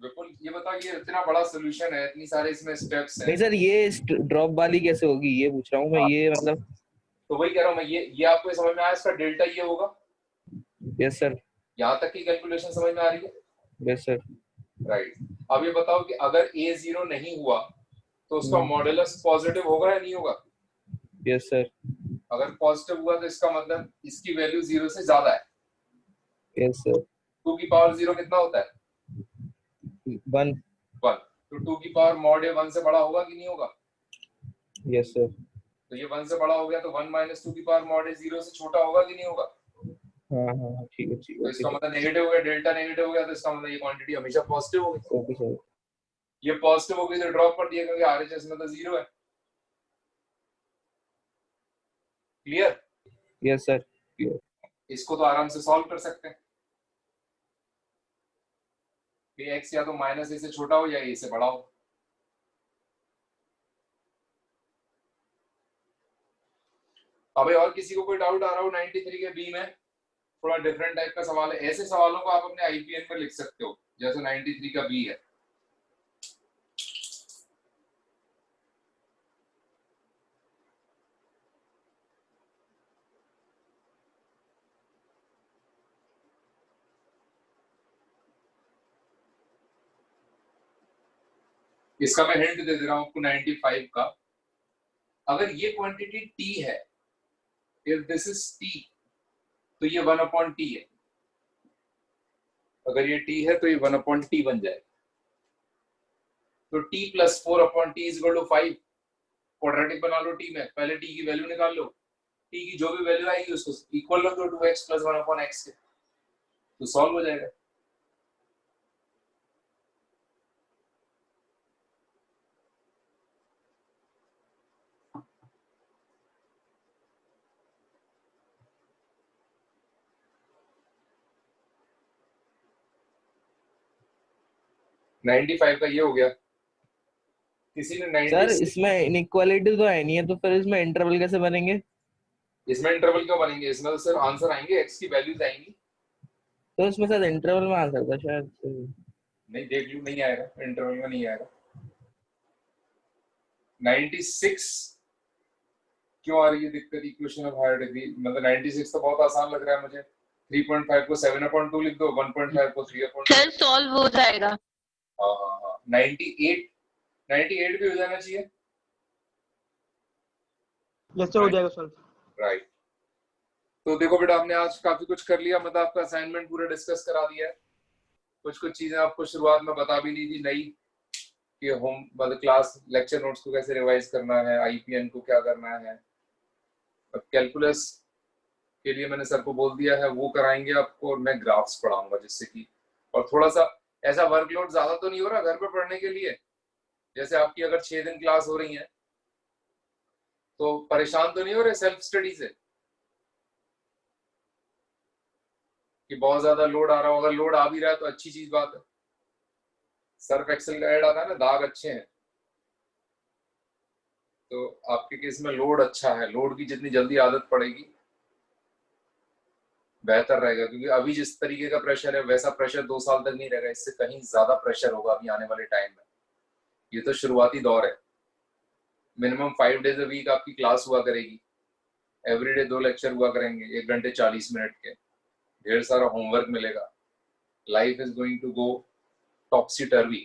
विपुल, ये बताओ, ये इतना बड़ा सोल्यूशन है, इतनी सारे इसमें स्टेप्स हैं। नहीं सर, ये ड्रॉप वाली कैसे होगी ये पूछ रहा हूँ मैं। ये मतलब तो वही कह रहा हूँ मैं, ये आपको समझ में आया, इसका डेल्टा ये होगा। Yes sir. यहाँ तक की कैलकुलेशन समझ में आ रही है? Yes sir. राइट। अब ये बताओ कि अगर a 0 नहीं हुआ तो उसका मॉडुलस पॉजिटिव होगा या नहीं होगा? Yes sir. अगर पॉजिटिव हुआ तो इसका मतलब इसकी वैल्यू 0 से ज्यादा है। Yes sir. 2 की पावर 0 कितना होता है? 1। तो 2 की पावर मॉड ए 1 से बड़ा होगा कि नहीं होगा? Yes sir. तो ये 1 से बड़ा हो गया तो 1 माइनस 2 की पावर मॉड ए 0 से छोटा होगा कि नहीं होगा? हाँ ठीक है तो इसका मतलब नेगेटिव हो गया, डेल्टा नेगेटिव हो गया, तो इसका मतलब ये क्वांटिटी हमेशा पॉजिटिव होगी। Okay sir. ये पॉजिटिव हो गई तो ड्रॉप कर दिया क्योंकि आरएचएस में तो 0 है। क्लियर? Yes sir clear. इसको तो आराम से सॉल्व कर सकते हैं कि x या तो माइनस ए से छोटा हो या ए से बड़ा हो। अबे और किसी को कोई डाउट आ रहा हो 93 के बी में? थोड़ा डिफरेंट टाइप का सवाल है, ऐसे सवालों को आप अपने आईपीएन पर लिख सकते हो जैसे 93 का बी है। इसका मैं हिंट दे रहा हूं आपको 95 का। अगर ये क्वांटिटी t है, if this is t, तो ये 1/t है। अगर ये t है तो ये 1/t बन जाएगा। तो t + 4/t = 5। क्वाड्रेटिक बना लो t में, पहले t की वैल्यू निकाल लो, t की जो भी वैल्यू आएगी उसको इक्वल रख दो 2x + 1/x के, तो सॉल्व हो जाएगा। $95 का ये हो गया। किसी ने 96 सर इसमें इनइक्वालिटी तो है नहीं है, तो फिर इसमें इंटरवल कैसे बनेंगे? इसमें इंटरवल क्यों बनेंगे? इसमें तो सिर्फ आंसर आएंगे, x की वैल्यूज आएंगी। तो इसमें शायद इंटरवल में आंसर था शायद। नहीं, देख लो, नहीं आएगा, इंटरवल में नहीं आएगा। 96 क्यों आ रही है दिक्कत? इक्वेशन ऑफ हायर डिग्री, मतलब 96 तो बहुत आसान लग रहा है मुझे। 3.5 को 7/2 लिख दो, 1.5 को 3/2। सर सॉल्व हो जाएगा। हाँ 98 भी हो जाना चाहिए। जैसे हो जाएगा सॉल्व। राइट। तो देखो बेटा, हमने आज काफी कुछ कर लिया, मतलब आपका असाइनमेंट पूरा डिस्कस करा दिया है। कुछ चीजें आपको शुरुआत में बता भी दी थी नई, कि होम मतलब क्लास लेक्चर नोट्स को कैसे रिवाइज करना है, आईपीएन को क्या करना है। अब कैलकुलस के लिए मैंने सर को बोल दिया है, वो कराएंगे आपको, और मैं ग्राफ्स पढ़ाऊंगा, जिससे कि और थोड़ा सा ऐसा वर्कलोड ज्यादा तो नहीं हो रहा घर पे पढ़ने के लिए। जैसे आपकी अगर 6 दिन क्लास हो रही है तो परेशान तो नहीं हो रहे सेल्फ स्टडी से कि बहुत ज्यादा लोड आ रहा हो? अगर लोड आ भी रहा है तो अच्छी चीज बात है। सर्फ एक्सेल का ऐड आता है ना, दाग अच्छे हैं, तो आपके केस में लोड अच्छा है। लोड की जितनी जल्दी आदत पड़ेगी बेहतर रहेगा, क्योंकि अभी जिस तरीके का प्रेशर है वैसा प्रेशर 2 साल तक नहीं रहेगा, इससे कहीं ज्यादा प्रेशर होगा अभी आने वाले टाइम में। ये तो शुरुआती दौर है। मिनिमम 5 डेज अ वीक आपकी क्लास हुआ करेगी, एवरीडे 2 लेक्चर हुआ करेंगे 1 घंटे 40 मिनट के, ढेर सारा होमवर्क मिलेगा। Life is going to go topsy turvy,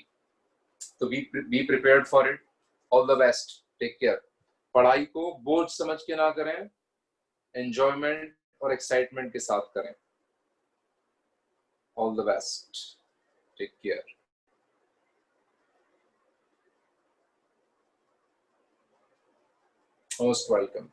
तो be prepared for it. All the best, take care. पढ़ाई को बोझ समझ के ना करें, एंजॉयमेंट और एक्साइटमेंट के साथ करें। All the best, take care. Most welcome.